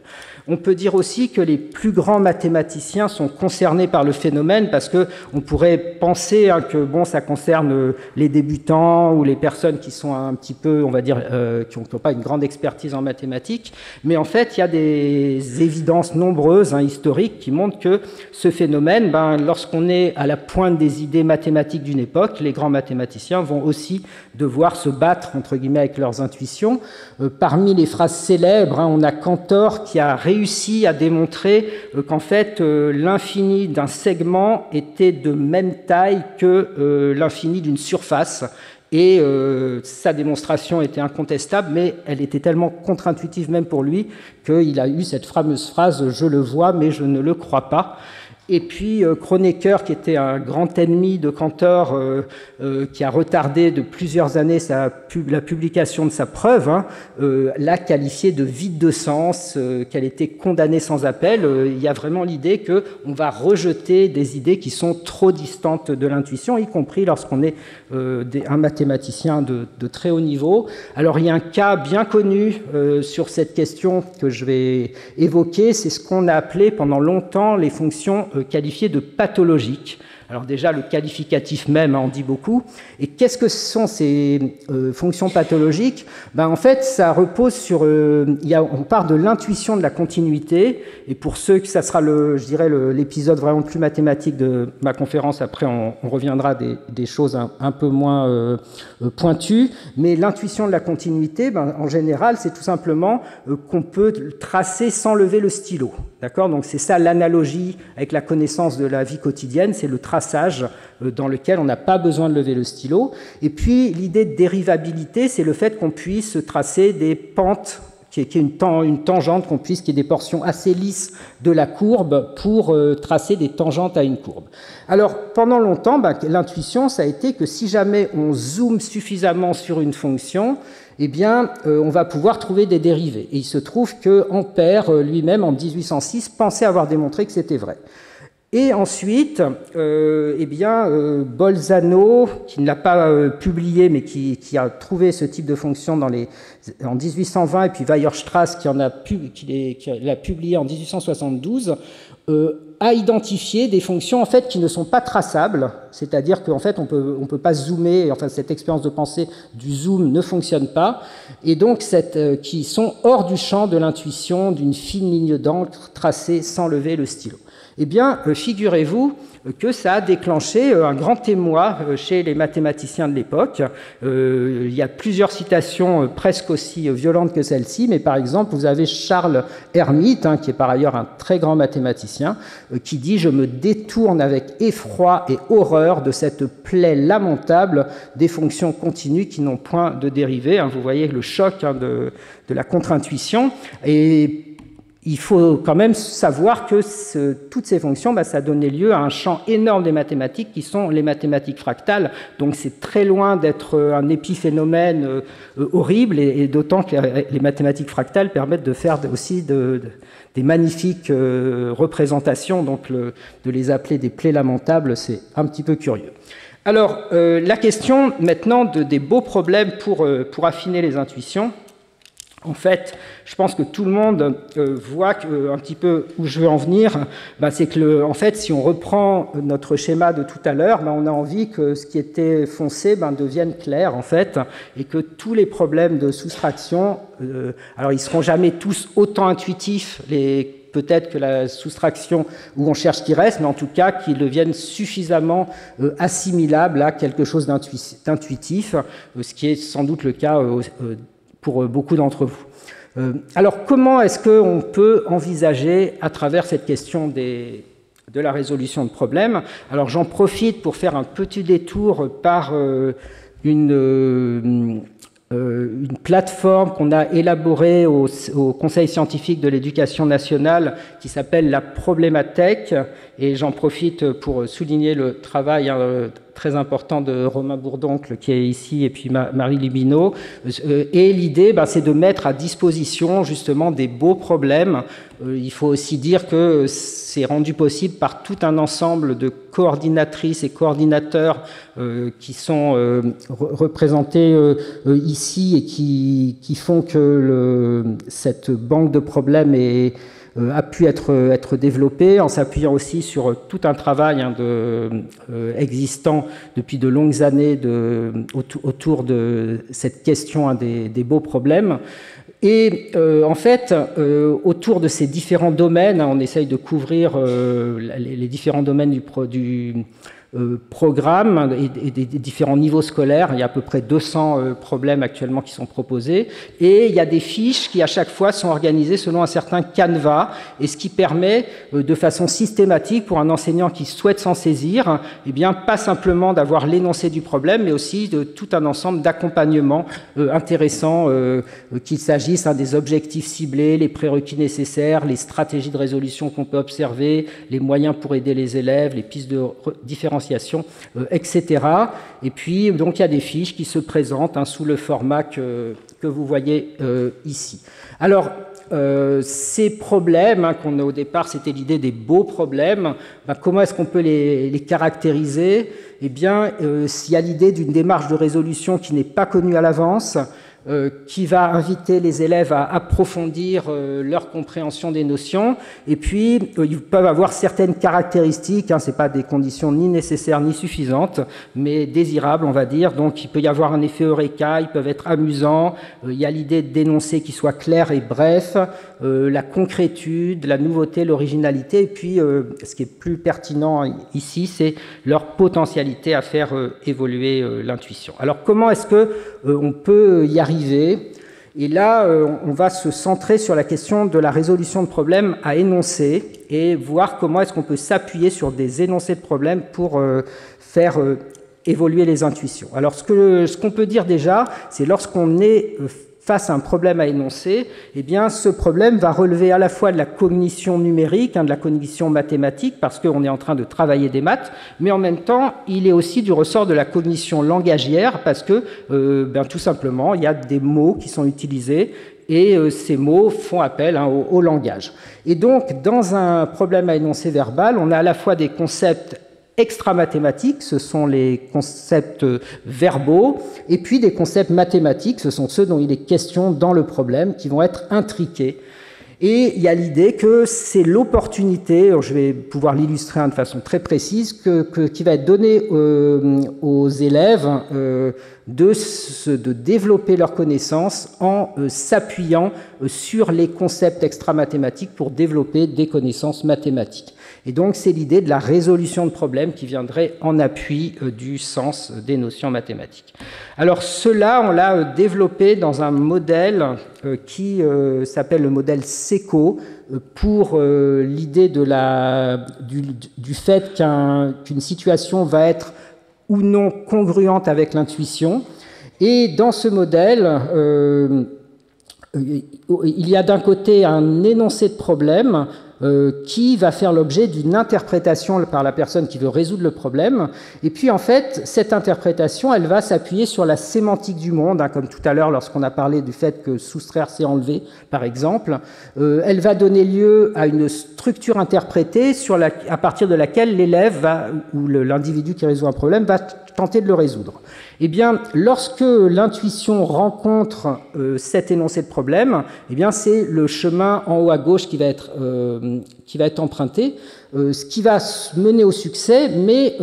On peut dire aussi que les plus grands mathématiciens sont concernés par le phénomène, parce que on pourrait penser que ça concerne les débutants ou les personnes qui sont un petit peu, on va dire, qui n'ont pas une grande expertise en mathématiques, mais en fait, il y a des évidences nombreuses, historiques, qui montrent que ce phénomène, lorsqu'on est à la pointe des idées mathématiques d'une époque, les grands mathématiciens vont aussi devoir se battre, entre guillemets, avec leurs intuitions. Parmi les phrases célèbres, on a Cantor qui a réussi à démontrer qu'en fait, l'infini d'un segment était de même taille que l'infini d'une surface. Et sa démonstration était incontestable, mais elle était tellement contre-intuitive même pour lui qu'il a eu cette fameuse phrase « je le vois, mais je ne le crois pas ». Et puis Kronecker, qui était un grand ennemi de Cantor, qui a retardé de plusieurs années la publication de sa preuve, l'a qualifiée de vide de sens, qu'elle était condamnée sans appel. Il y a vraiment l'idée qu'on va rejeter des idées qui sont trop distantes de l'intuition, y compris lorsqu'on est un mathématicien de très haut niveau. Alors il y a un cas bien connu sur cette question que je vais évoquer, c'est ce qu'on a appelé pendant longtemps les fonctions qualifiées de pathologiques. Alors déjà, le qualificatif même en dit beaucoup. Et qu'est-ce que sont ces fonctions pathologiques? En fait, ça repose sur... on part de l'intuition de la continuité, et pour ceux que ça sera, je dirais, l'épisode vraiment plus mathématique de ma conférence, après on reviendra des choses un peu moins pointues, mais l'intuition de la continuité, en général, c'est tout simplement qu'on peut tracer sans lever le stylo. D'accord? Donc c'est ça l'analogie avec la connaissance de la vie quotidienne, c'est le traçage dans lequel on n'a pas besoin de lever le stylo. Et puis l'idée de dérivabilité, c'est le fait qu'on puisse tracer des pentes, qui est une tangente, qu'il y ait des portions assez lisses de la courbe pour tracer des tangentes à une courbe. Alors pendant longtemps, l'intuition, ça a été que si jamais on zoome suffisamment sur une fonction, eh bien, on va pouvoir trouver des dérivées. Et il se trouve que Ampère, lui-même, en 1806, pensait avoir démontré que c'était vrai. Et ensuite, Bolzano, qui ne l'a pas publié, mais qui a trouvé ce type de fonction en 1820, et puis Weierstrass, qui l'a publié en 1872, a identifié des fonctions en fait qui ne sont pas traçables, c'est-à-dire qu'en fait on peut pas zoomer, enfin cette expérience de pensée du zoom ne fonctionne pas, et donc qui sont hors du champ de l'intuition d'une fine ligne d'encre tracée sans lever le stylo. Eh bien, figurez-vous que ça a déclenché un grand émoi chez les mathématiciens de l'époque. Il y a plusieurs citations presque aussi violentes que celle-ci, mais par exemple, vous avez Charles Hermite, qui est par ailleurs un très grand mathématicien, qui dit « Je me détourne avec effroi et horreur de cette plaie lamentable des fonctions continues qui n'ont point de dérivée. » Vous voyez le choc de la contre-intuition. Et il faut quand même savoir que toutes ces fonctions, ça a donné lieu à un champ énorme des mathématiques qui sont les mathématiques fractales. Donc c'est très loin d'être un épiphénomène horrible, et d'autant que les mathématiques fractales permettent de faire aussi des magnifiques représentations. Donc de les appeler des plaies lamentables, c'est un petit peu curieux. Alors la question maintenant des beaux problèmes pour affiner les intuitions. En fait, je pense que tout le monde voit un petit peu où je veux en venir. C'est que, en fait, si on reprend notre schéma de tout à l'heure, on a envie que ce qui était foncé devienne clair, en fait, et que tous les problèmes de soustraction, alors ils seront jamais tous autant intuitifs, peut-être que la soustraction où on cherche qui reste, mais en tout cas qu'ils deviennent suffisamment assimilables à quelque chose d'intuitif, ce qui est sans doute le cas pour beaucoup d'entre vous. Alors, comment est-ce qu'on peut envisager, à travers cette question de la résolution de problèmes? Alors, j'en profite pour faire un petit détour par une plateforme qu'on a élaborée au Conseil scientifique de l'éducation nationale qui s'appelle la Problémathèque, et j'en profite pour souligner le travail très important de Romain Bourdoncle qui est ici, et puis Marie Libineau. Et l'idée, c'est de mettre à disposition justement des beaux problèmes. Il faut aussi dire que c'est rendu possible par tout un ensemble de coordinatrices et coordinateurs qui sont représentés ici, et qui font que cette banque de problèmes a pu être développée en s'appuyant aussi sur tout un travail existant depuis de longues années autour de cette question des beaux problèmes. Et en fait, autour de ces différents domaines, on essaye de couvrir les différents domaines du programme et des différents niveaux scolaires. Il y a à peu près 200 problèmes actuellement qui sont proposés, et il y a des fiches qui à chaque fois sont organisées selon un certain canevas, et ce qui permet de façon systématique pour un enseignant qui souhaite s'en saisir, pas simplement d'avoir l'énoncé du problème, mais aussi de tout un ensemble d'accompagnements intéressants, qu'il s'agisse des objectifs ciblés, les prérequis nécessaires, les stratégies de résolution qu'on peut observer, les moyens pour aider les élèves, les pistes de différenciation, etc. Et puis, donc, il y a des fiches qui se présentent sous le format que vous voyez ici. Alors, ces problèmes qu'on a au départ, c'était l'idée des beaux problèmes. Comment est-ce qu'on peut les caractériser? Eh bien, il y a l'idée d'une démarche de résolution qui n'est pas connue à l'avance. qui va inviter les élèves à approfondir leur compréhension des notions. Et puis, ils peuvent avoir certaines caractéristiques, hein, ce n'est pas des conditions ni nécessaires ni suffisantes, mais désirables, on va dire. Donc, il peut y avoir un effet eureka, ils peuvent être amusants, il y a l'idée d'énoncer qui soit clair et bref, la concrétude, la nouveauté, l'originalité, et puis, ce qui est plus pertinent ici, c'est leur potentialité à faire évoluer l'intuition. Alors, comment est-ce que on peut y arriver? Et là, on va se centrer sur la question de la résolution de problèmes à énoncer et voir comment est-ce qu'on peut s'appuyer sur des énoncés de problèmes pour faire évoluer les intuitions. Alors, ce qu'on peut dire déjà, c'est lorsqu'on est face à un problème à énoncer, eh bien, ce problème va relever à la fois de la cognition numérique, hein, de la cognition mathématique, parce qu'on est en train de travailler des maths, mais en même temps, il est aussi du ressort de la cognition langagière, parce que, tout simplement, il y a des mots qui sont utilisés, et ces mots font appel, hein, au langage. Et donc, dans un problème à énoncer verbal, on a à la fois des concepts extra-mathématiques, ce sont les concepts verbaux, et puis des concepts mathématiques, ce sont ceux dont il est question dans le problème, qui vont être intriqués. Et il y a l'idée que c'est l'opportunité, je vais pouvoir l'illustrer de façon très précise, qui va être donnée aux élèves de développer leurs connaissances en s'appuyant sur les concepts extra-mathématiques pour développer des connaissances mathématiques. Et donc, c'est l'idée de la résolution de problèmes qui viendrait en appui du sens des notions mathématiques. Alors, cela, on l'a développé dans un modèle qui s'appelle le modèle SECO pour l'idée du fait qu'une situation va être ou non congruente avec l'intuition. Et dans ce modèle, il y a d'un côté un énoncé de problème qui va faire l'objet d'une interprétation par la personne qui veut résoudre le problème. Et puis, en fait, cette interprétation, elle va s'appuyer sur la sémantique du monde, hein, comme tout à l'heure lorsqu'on a parlé du fait que soustraire, c'est enlever, par exemple. Elle va donner lieu à une structure interprétée à partir de laquelle l'élève ou l'individu qui résout un problème va tenter de le résoudre. Eh bien, lorsque l'intuition rencontre cet énoncé de problème, eh bien, c'est le chemin en haut à gauche qui va être emprunté, ce qui va mener au succès, mais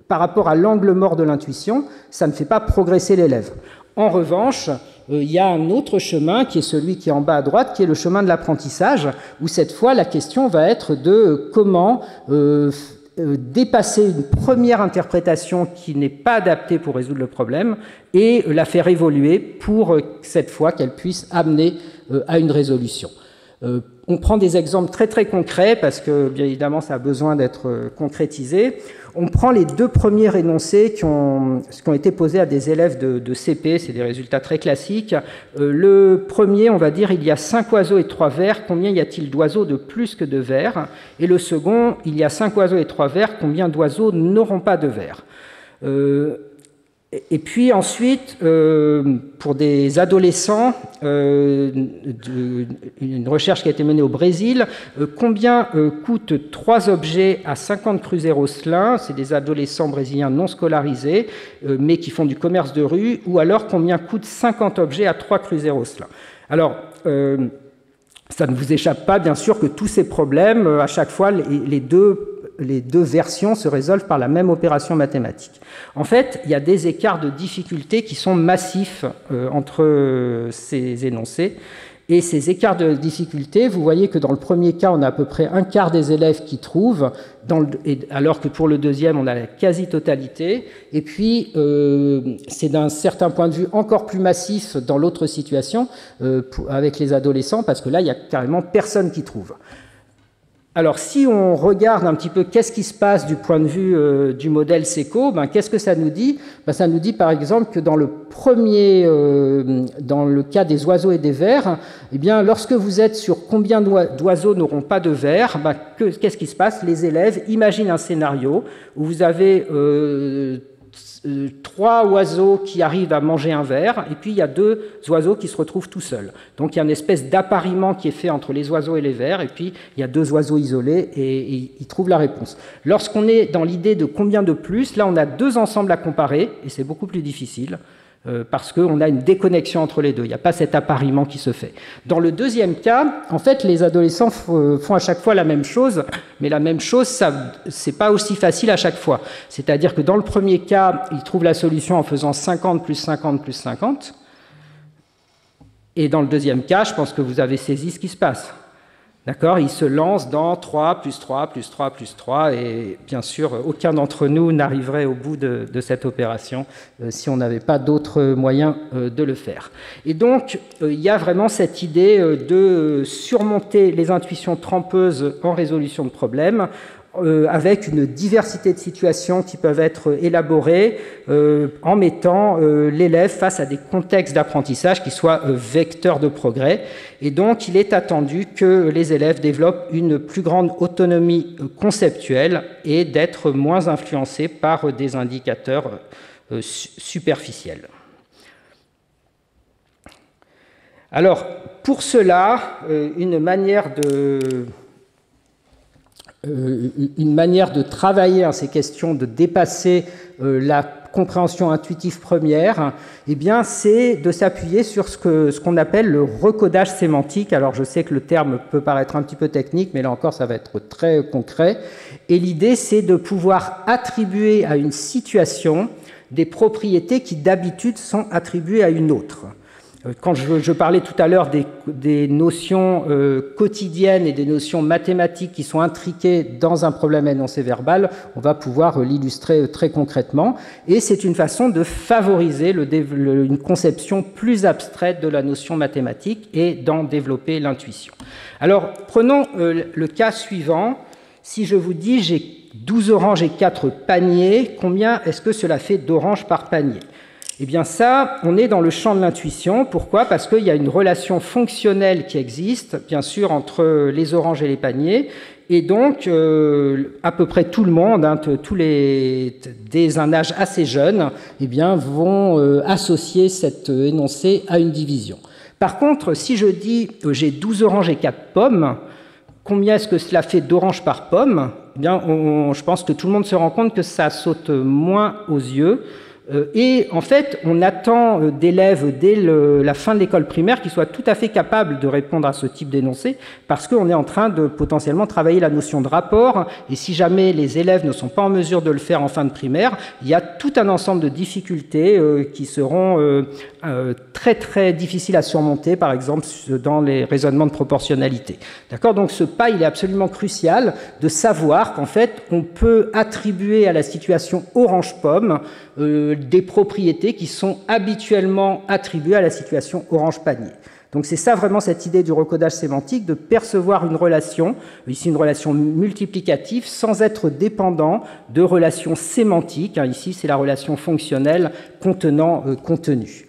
par rapport à l'angle mort de l'intuition, ça ne fait pas progresser l'élève. En revanche, il y a un autre chemin qui est celui qui est en bas à droite, qui est le chemin de l'apprentissage, où cette fois la question va être de comment dépasser une première interprétation qui n'est pas adaptée pour résoudre le problème et la faire évoluer pour cette fois qu'elle puisse amener à une résolution. On prend des exemples très très concrets parce que bien évidemment ça a besoin d'être concrétisé. On prend les deux premiers énoncés qui ont été posés à des élèves de CP, c'est des résultats très classiques. Le premier, on va dire, il y a 5 oiseaux et 3 vers, combien y a-t-il d'oiseaux de plus que de vers? Et le second, il y a 5 oiseaux et 3 vers, combien d'oiseaux n'auront pas de vers? Et puis ensuite, pour des adolescents, une recherche qui a été menée au Brésil, combien coûtent 3 objets à 50 cruzeiros selin? C'est des adolescents brésiliens non scolarisés, mais qui font du commerce de rue, ou alors combien coûtent 50 objets à 3 cruzeiros selin? Alors, ça ne vous échappe pas, bien sûr, que tous ces problèmes, à chaque fois, les deux versions se résolvent par la même opération mathématique. En fait, il y a des écarts de difficulté qui sont massifs entre ces énoncés. Et ces écarts de difficulté, vous voyez que dans le premier cas, on a à peu près un quart des élèves qui trouvent, alors que pour le deuxième, on a la quasi-totalité. Et puis, c'est d'un certain point de vue encore plus massif dans l'autre situation, avec les adolescents, parce que là, il n'y a carrément personne qui trouve. Alors, si on regarde un petit peu qu'est-ce qui se passe du point de vue du modèle SECO, qu'est-ce que ça nous dit? Ça nous dit par exemple que dans le cas des oiseaux et des vers, eh bien, lorsque vous êtes sur combien d'oiseaux n'auront pas de vers, qu'est-ce qui se passe? Les élèves imaginent un scénario où vous avez 3 oiseaux qui arrivent à manger un ver, et puis il y a 2 oiseaux qui se retrouvent tout seuls. Donc il y a une espèce d'appariement qui est fait entre les oiseaux et les vers, et puis il y a 2 oiseaux isolés, et ils trouvent la réponse. Lorsqu'on est dans l'idée de combien de plus, là on a 2 ensembles à comparer, et c'est beaucoup plus difficile. parce qu'on a une déconnexion entre les deux. Il n'y a pas cet appariement qui se fait. Dans le deuxième cas, en fait, les adolescents font à chaque fois la même chose, mais la même chose, c'est pas aussi facile à chaque fois. C'est-à-dire que dans le premier cas, ils trouvent la solution en faisant 50 plus 50 plus 50. Et dans le deuxième cas, je pense que vous avez saisi ce qui se passe. D'accord? Ils se lancent dans 3 plus 3 plus 3 plus 3, et bien sûr, aucun d'entre nous n'arriverait au bout de cette opération si on n'avait pas d'autres moyens de le faire. Et donc, il y a vraiment cette idée de surmonter les intuitions trompeuses en résolution de problèmes, avec une diversité de situations qui peuvent être élaborées en mettant l'élève face à des contextes d'apprentissage qui soient vecteurs de progrès. Et donc, il est attendu que les élèves développent une plus grande autonomie conceptuelle et d'être moins influencés par des indicateurs superficiels. Alors, pour cela, une manière de travailler ces questions, de dépasser la compréhension intuitive première, eh bien, c'est de s'appuyer sur ce qu'on appelle le recodage sémantique. Alors, je sais que le terme peut paraître un petit peu technique, mais là encore, ça va être très concret. Et l'idée, c'est de pouvoir attribuer à une situation des propriétés qui, d'habitude, sont attribuées à une autre. Quand je parlais tout à l'heure des notions quotidiennes et des notions mathématiques qui sont intriquées dans un problème énoncé verbal, on va pouvoir l'illustrer très concrètement. Et c'est une façon de favoriser une conception plus abstraite de la notion mathématique et d'en développer l'intuition. Alors, prenons le cas suivant. Si je vous dis j'ai 12 oranges et 4 paniers, combien est-ce que cela fait d'oranges par panier ? Eh bien ça, on est dans le champ de l'intuition. Pourquoi? Parce qu'il y a une relation fonctionnelle qui existe, bien sûr, entre les oranges et les paniers. Et donc, à peu près tout le monde, dès un âge assez jeune, eh bien, vont associer cet énoncé à une division. Par contre, si je dis j'ai 12 oranges et 4 pommes, combien est-ce que cela fait d'oranges par pomme? Eh bien, je pense que tout le monde se rend compte que ça saute moins aux yeux. Et en fait, on attend d'élèves dès la fin de l'école primaire qu'ils soient tout à fait capables de répondre à ce type d'énoncé, parce qu'on est en train de potentiellement travailler la notion de rapport, et si jamais les élèves ne sont pas en mesure de le faire en fin de primaire, il y a tout un ensemble de difficultés qui seront très très difficiles à surmonter, par exemple dans les raisonnements de proportionnalité. D'accord? Donc ce pas, il est absolument crucial de savoir qu'en fait, on peut attribuer à la situation orange-pomme des propriétés qui sont habituellement attribuées à la situation orange-panier. Donc c'est ça vraiment cette idée du recodage sémantique, de percevoir une relation, ici une relation multiplicative, sans être dépendant de relations sémantiques. Ici c'est la relation fonctionnelle contenant contenu.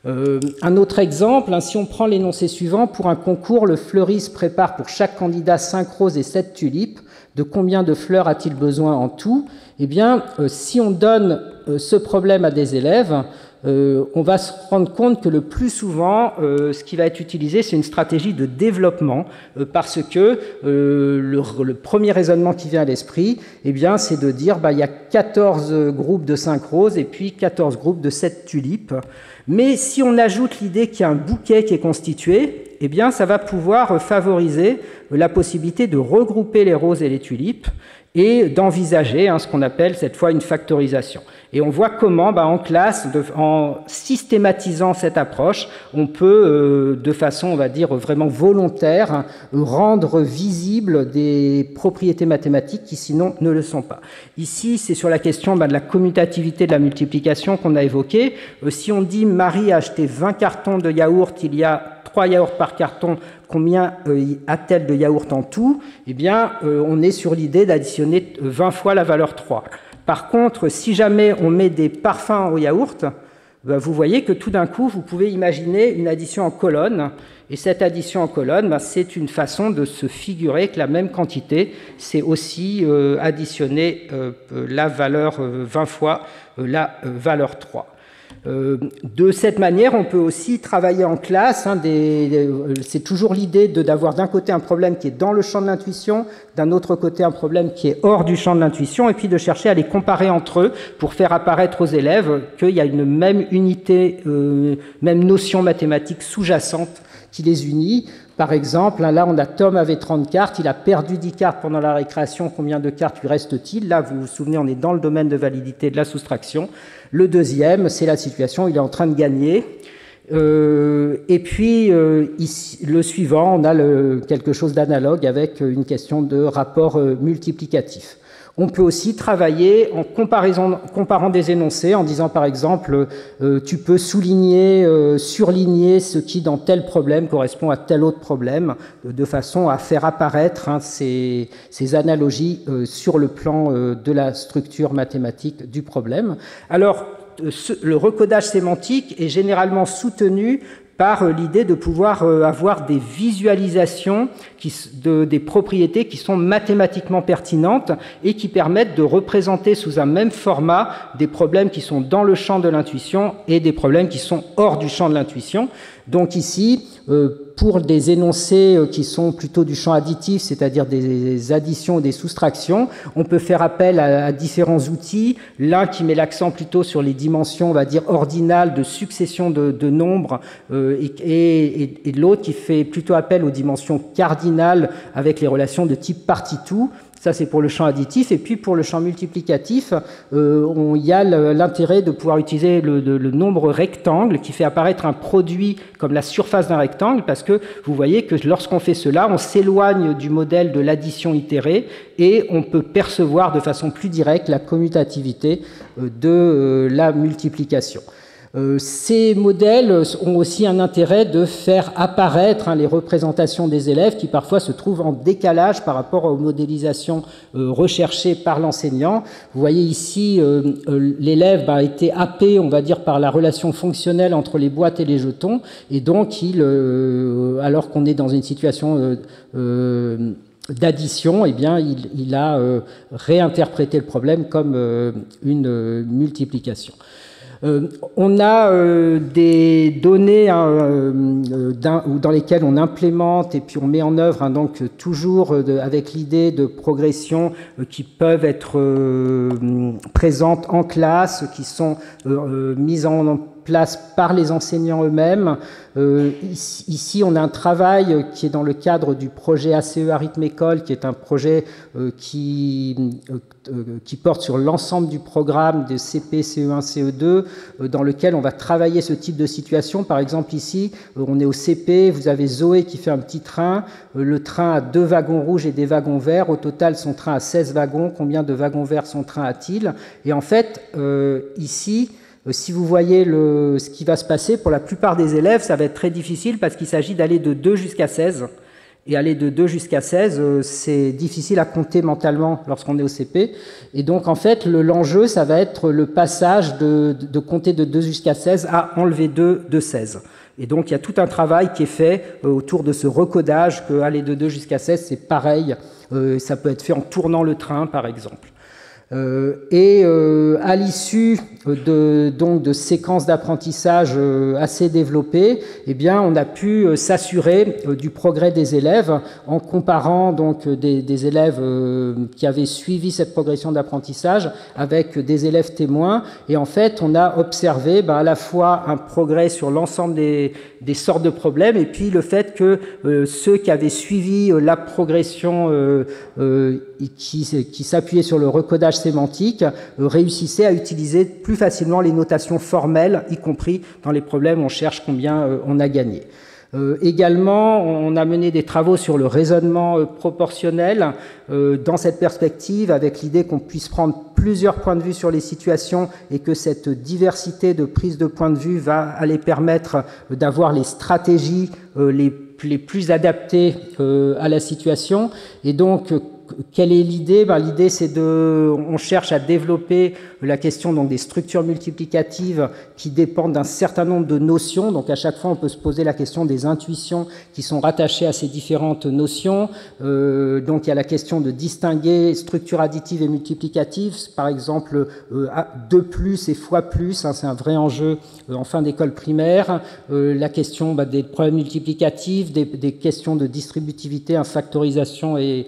Un autre exemple, si on prend l'énoncé suivant, pour un concours, le fleuriste prépare pour chaque candidat 5 roses et 7 tulipes. De combien de fleurs a-t-il besoin en tout? Eh bien, si on donne ce problème à des élèves, on va se rendre compte que le plus souvent, ce qui va être utilisé, c'est une stratégie de développement, parce que le premier raisonnement qui vient à l'esprit, eh bien, c'est de dire il y a 14 groupes de 5 roses et puis 14 groupes de 7 tulipes. Mais si on ajoute l'idée qu'il y a un bouquet qui est constitué, eh bien, ça va pouvoir favoriser la possibilité de regrouper les roses et les tulipes et d'envisager ce qu'on appelle cette fois une factorisation. Et on voit comment, en classe, en systématisant cette approche, on peut, de façon, on va dire, vraiment volontaire, rendre visibles des propriétés mathématiques qui, sinon, ne le sont pas. Ici, c'est sur la question de la commutativité de la multiplication qu'on a évoquée. Si on dit « Marie a acheté 20 cartons de yaourt, il y a 3 yaourts par carton, combien a-t-elle de yaourts en tout ?» Eh bien, on est sur l'idée d'additionner 20 fois la valeur 3. Par contre, si jamais on met des parfums au yaourt, vous voyez que tout d'un coup, vous pouvez imaginer une addition en colonne. Et cette addition en colonne, c'est une façon de se figurer que la même quantité, c'est aussi additionner la valeur 20 fois la valeur 3. De cette manière, on peut aussi travailler en classe. C'est toujours l'idée d'avoir d'un côté un problème qui est dans le champ de l'intuition, d'un autre côté un problème qui est hors du champ de l'intuition, et puis de chercher à les comparer entre eux pour faire apparaître aux élèves qu'il y a une même unité, même notion mathématique sous-jacente qui les unit. Par exemple, là, on a Tom avait 30 cartes, il a perdu 10 cartes pendant la récréation, combien de cartes lui reste-t-il? Là, vous vous souvenez, on est dans le domaine de validité de la soustraction. Le deuxième, c'est la situation, il est en train de gagner. Et puis, ici, le suivant, on a quelque chose d'analogue avec une question de rapport multiplicatif. On peut aussi travailler en comparant des énoncés, en disant par exemple, tu peux souligner, surligner ce qui dans tel problème correspond à tel autre problème, de façon à faire apparaître ces analogies sur le plan de la structure mathématique du problème. Alors, le recodage sémantique est généralement soutenu par l'idée de pouvoir avoir des visualisations des propriétés qui sont mathématiquement pertinentes et qui permettent de représenter sous un même format des problèmes qui sont dans le champ de l'intuition et des problèmes qui sont hors du champ de l'intuition. Donc ici, pour des énoncés qui sont plutôt du champ additif, c'est-à-dire des additions ou des soustractions, on peut faire appel à différents outils. L'un qui met l'accent plutôt sur les dimensions, on va dire, ordinales de succession de nombres, et l'autre qui fait plutôt appel aux dimensions cardinales avec les relations de type partie-tout. Ça, c'est pour le champ additif. Et puis, pour le champ multiplicatif, il y a l'intérêt de pouvoir utiliser le nombre rectangle qui fait apparaître un produit comme la surface d'un rectangle, parce que vous voyez que lorsqu'on fait cela, on s'éloigne du modèle de l'addition itérée et on peut percevoir de façon plus directe la commutativité de la multiplication. Ces modèles ont aussi un intérêt de faire apparaître les représentations des élèves qui parfois se trouvent en décalage par rapport aux modélisations recherchées par l'enseignant. Vous voyez ici, l'élève a été happé, on va dire, par la relation fonctionnelle entre les boîtes et les jetons, et donc alors qu'on est dans une situation d'addition, eh bien, il a réinterprété le problème comme une multiplication. On a des données dans lesquelles on implémente et puis on met en œuvre donc toujours avec l'idée de progression qui peuvent être présentes en classe, qui sont mises en place par les enseignants eux-mêmes. Ici, on a un travail qui est dans le cadre du projet ACE Arithmécole, qui est un projet qui porte sur l'ensemble du programme de CP, CE1, CE2, dans lequel on va travailler ce type de situation. Par exemple, ici, on est au CP, vous avez Zoé qui fait un petit train, le train a 2 wagons rouges et des wagons verts, au total, son train a 16 wagons, combien de wagons verts son train a-t-il? Et en fait, ici, si vous voyez ce qui va se passer, pour la plupart des élèves, ça va être très difficile parce qu'il s'agit d'aller de 2 jusqu'à 16. Et aller de 2 jusqu'à 16, c'est difficile à compter mentalement lorsqu'on est au CP. Et donc, en fait, l'enjeu, ça va être le passage de compter de 2 jusqu'à 16 à enlever 2 de 16. Et donc, il y a tout un travail qui est fait autour de ce recodage, que aller de 2 jusqu'à 16, c'est pareil. Ça peut être fait en tournant le train, par exemple. À l'issue de séquences d'apprentissage assez développées, eh bien, on a pu s'assurer du progrès des élèves en comparant donc des élèves qui avaient suivi cette progression d'apprentissage avec des élèves témoins. Et en fait, on a observé à la fois un progrès sur l'ensemble des sortes de problèmes et puis le fait que ceux qui avaient suivi la progression qui s'appuyait sur le recodage sémantique réussissaient à utiliser plus facilement les notations formelles, y compris dans les problèmes où on cherche combien on a gagné. Également, on a mené des travaux sur le raisonnement proportionnel dans cette perspective, avec l'idée qu'on puisse prendre plusieurs points de vue sur les situations et que cette diversité de prise de points de vue va aller permettre d'avoir les stratégies les plus adaptées à la situation. Et donc, quelle est l'idée? L'idée, c'est on cherche à développer la question donc, des structures multiplicatives qui dépendent d'un certain nombre de notions. Donc, à chaque fois, on peut se poser la question des intuitions qui sont rattachées à ces différentes notions. Donc, il y a la question de distinguer structure additive et multiplicative. Par exemple, 2 plus et fois plus, hein, c'est un vrai enjeu en fin d'école primaire. La question des problèmes multiplicatifs, des questions de distributivité, factorisation et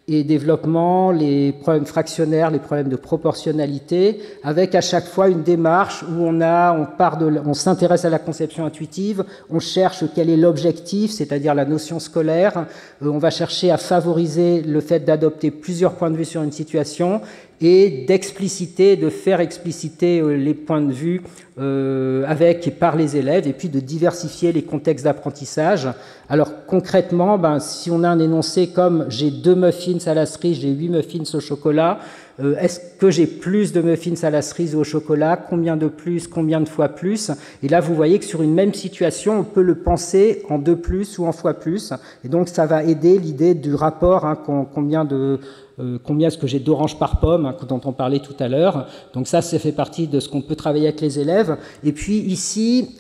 développement, les problèmes fractionnaires, les problèmes de proportionnalité, avec à chaque fois une démarche où on s'intéresse à la conception intuitive, on cherche quel est l'objectif, c'est-à-dire la notion scolaire, on va chercher à favoriser le fait d'adopter plusieurs points de vue sur une situation et de faire expliciter les points de vue avec et par les élèves, et puis de diversifier les contextes d'apprentissage. Alors concrètement, si on a un énoncé comme j'ai 2 muffins à la cerise, j'ai 8 muffins au chocolat, est-ce que j'ai plus de muffins à la cerise ou au chocolat? Combien de plus? Combien de fois plus? Et là, vous voyez que sur une même situation, on peut le penser en 2 plus ou en fois plus. Et donc, ça va aider l'idée du rapport, hein, combien est-ce que j'ai d'oranges par pomme, hein, dont on parlait tout à l'heure. Donc ça fait partie de ce qu'on peut travailler avec les élèves. Et puis ici,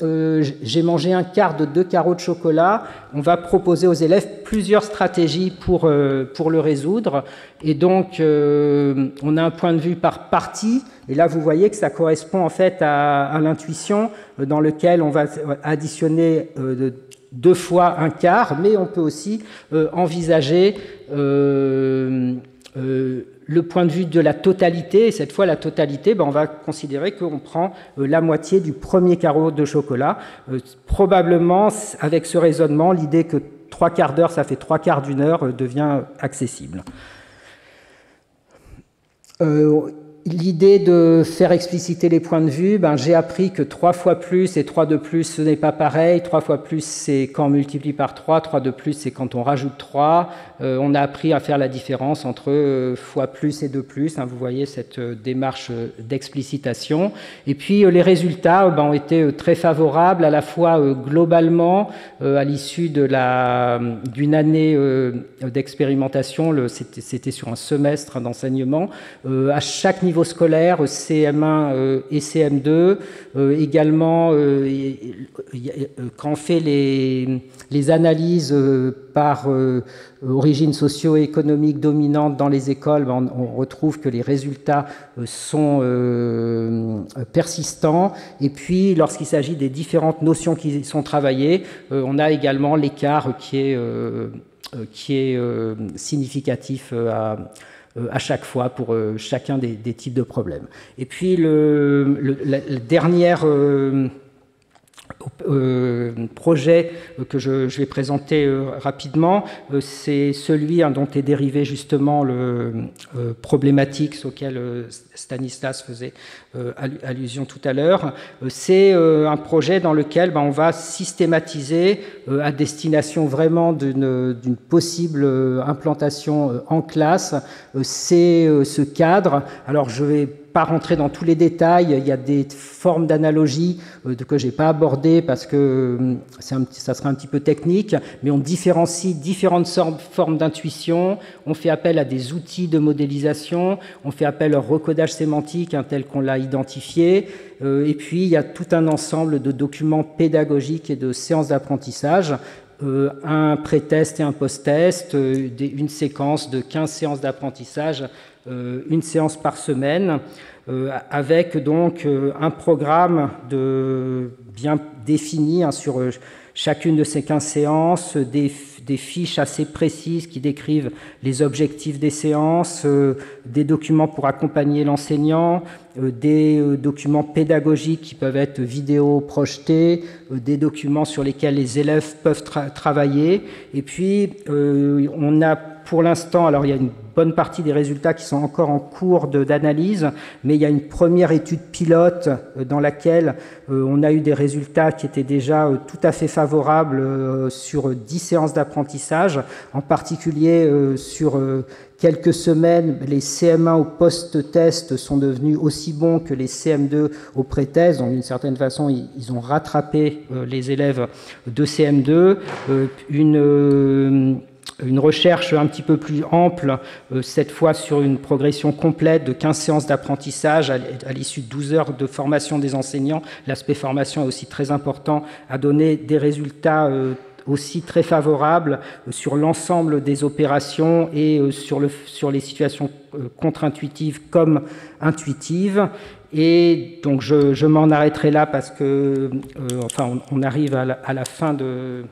j'ai mangé un quart de 2 carreaux de chocolat. On va proposer aux élèves plusieurs stratégies pour le résoudre. Et donc, on a un point de vue par partie. Et là, vous voyez que ça correspond en fait à l'intuition dans lequel on va additionner 2 fois un quart, mais on peut aussi envisager le point de vue de la totalité, et cette fois la totalité, on va considérer qu'on prend la moitié du premier carreau de chocolat. Probablement, avec ce raisonnement, l'idée que 3 quarts d'heure, ça fait 3 quarts d'une heure, devient accessible. L'idée de faire expliciter les points de vue, j'ai appris que 3 fois plus et 3 de plus, ce n'est pas pareil. 3 fois plus, c'est quand on multiplie par 3. 3 de plus, c'est quand on rajoute 3. On a appris à faire la différence entre fois plus et 2 plus. Hein, vous voyez cette démarche d'explicitation. Et puis, les résultats ont été très favorables, à la fois globalement, à l'issue d'une année d'expérimentation. C'était sur un semestre d'enseignement. À chaque niveau scolaire, CM1 et CM2, également quand on fait les analyses par origine socio-économique dominante dans les écoles, on retrouve que les résultats sont persistants. Et puis, lorsqu'il s'agit des différentes notions qui sont travaillées, on a également l'écart qui est significatif à chaque fois pour chacun des types de problèmes. Et puis la dernière projet que je vais présenter rapidement, c'est celui dont est dérivé justement le problématique auquel Stanislas faisait allusion tout à l'heure. C'est un projet dans lequel on va systématiser à destination vraiment d'une possible implantation en classe, c'est ce cadre. Alors je vais pas rentrer dans tous les détails, il y a des formes d'analogie que je n'ai pas abordées parce que ça serait un petit peu technique, mais on différencie différentes formes d'intuition, on fait appel à des outils de modélisation, on fait appel au recodage sémantique tel qu'on l'a identifié, et puis il y a tout un ensemble de documents pédagogiques et de séances d'apprentissage, un pré-test et un post-test, une séquence de 15 séances d'apprentissage, une séance par semaine, avec donc un programme bien défini sur chacune de ces 15 séances, des fiches assez précises qui décrivent les objectifs des séances, des documents pour accompagner l'enseignant, des documents pédagogiques qui peuvent être vidéo projetés, des documents sur lesquels les élèves peuvent travailler. Et puis, on a pour l'instant, alors il y a une bonne partie des résultats qui sont encore en cours d'analyse, mais il y a une première étude pilote dans laquelle on a eu des résultats qui étaient déjà tout à fait favorables sur 10 séances d'apprentissage, en particulier sur quelques semaines, les CM1 au post-test sont devenus aussi bons que les CM2 au pré-test. Donc, d'une certaine façon, ils ont rattrapé les élèves de CM2. une recherche un petit peu plus ample, cette fois sur une progression complète de 15 séances d'apprentissage à l'issue de 12 heures de formation des enseignants. L'aspect formation est aussi très important, a donné des résultats aussi très favorables sur l'ensemble des opérations et sur les situations contre-intuitives comme intuitives. Et donc je m'en arrêterai là parce que enfin, on arrive à la fin de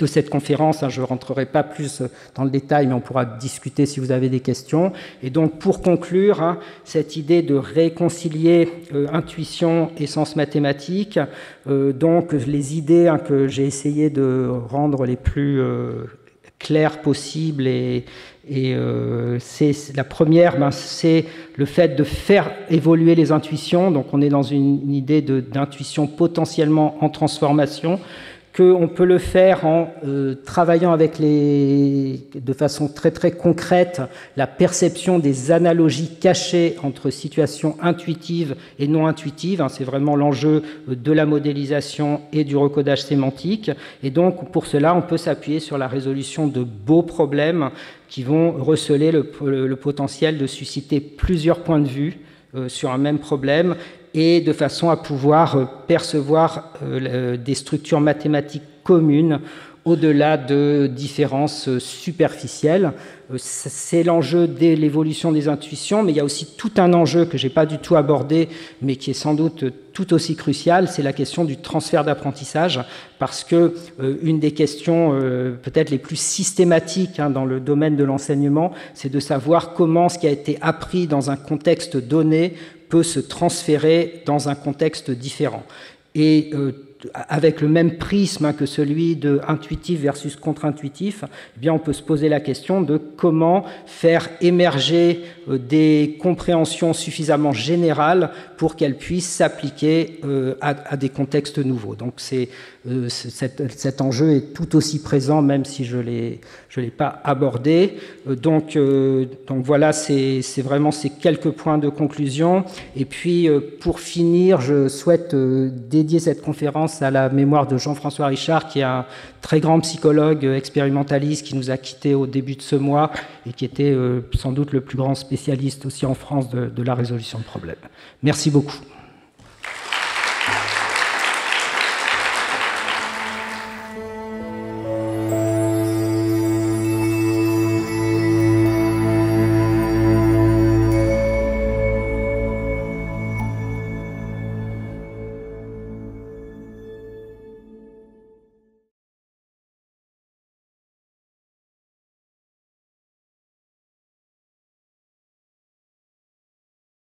cette conférence. Je ne rentrerai pas plus dans le détail, mais on pourra discuter si vous avez des questions. Et donc, pour conclure, cette idée de réconcilier intuition et sens mathématique, donc les idées que j'ai essayé de rendre les plus claires possibles c'est la première, c'est le fait de faire évoluer les intuitions. Donc, on est dans une idée d'intuition potentiellement en transformation, qu'on peut le faire en travaillant avec de façon très très concrète la perception des analogies cachées entre situations intuitives et non intuitives. C'est vraiment l'enjeu de la modélisation et du recodage sémantique. Et donc pour cela, on peut s'appuyer sur la résolution de beaux problèmes qui vont receler le potentiel de susciter plusieurs points de vue sur un même problème, et de façon à pouvoir percevoir des structures mathématiques communes au-delà de différences superficielles. C'est l'enjeu de l'évolution des intuitions, mais il y a aussi tout un enjeu que je n'ai pas du tout abordé, mais qui est sans doute tout aussi crucial, c'est la question du transfert d'apprentissage, parce que une des questions peut-être les plus systématiques dans le domaine de l'enseignement, c'est de savoir comment ce qui a été appris dans un contexte donné peut se transférer dans un contexte différent. Et avec le même prisme que celui de intuitif versus contre-intuitif, eh bien on peut se poser la question de comment faire émerger des compréhensions suffisamment générales pour qu'elles puissent s'appliquer à des contextes nouveaux. Donc cet enjeu est tout aussi présent, même si je l'ai pas abordé. Donc voilà, c'est vraiment ces quelques points de conclusion. Et puis pour finir, je souhaite dédier cette conférence à la mémoire de Jean-François Richard, qui est un très grand psychologue expérimentaliste qui nous a quittés au début de ce mois et qui était sans doute le plus grand spécialiste aussi en France de la résolution de problèmes. Merci beaucoup.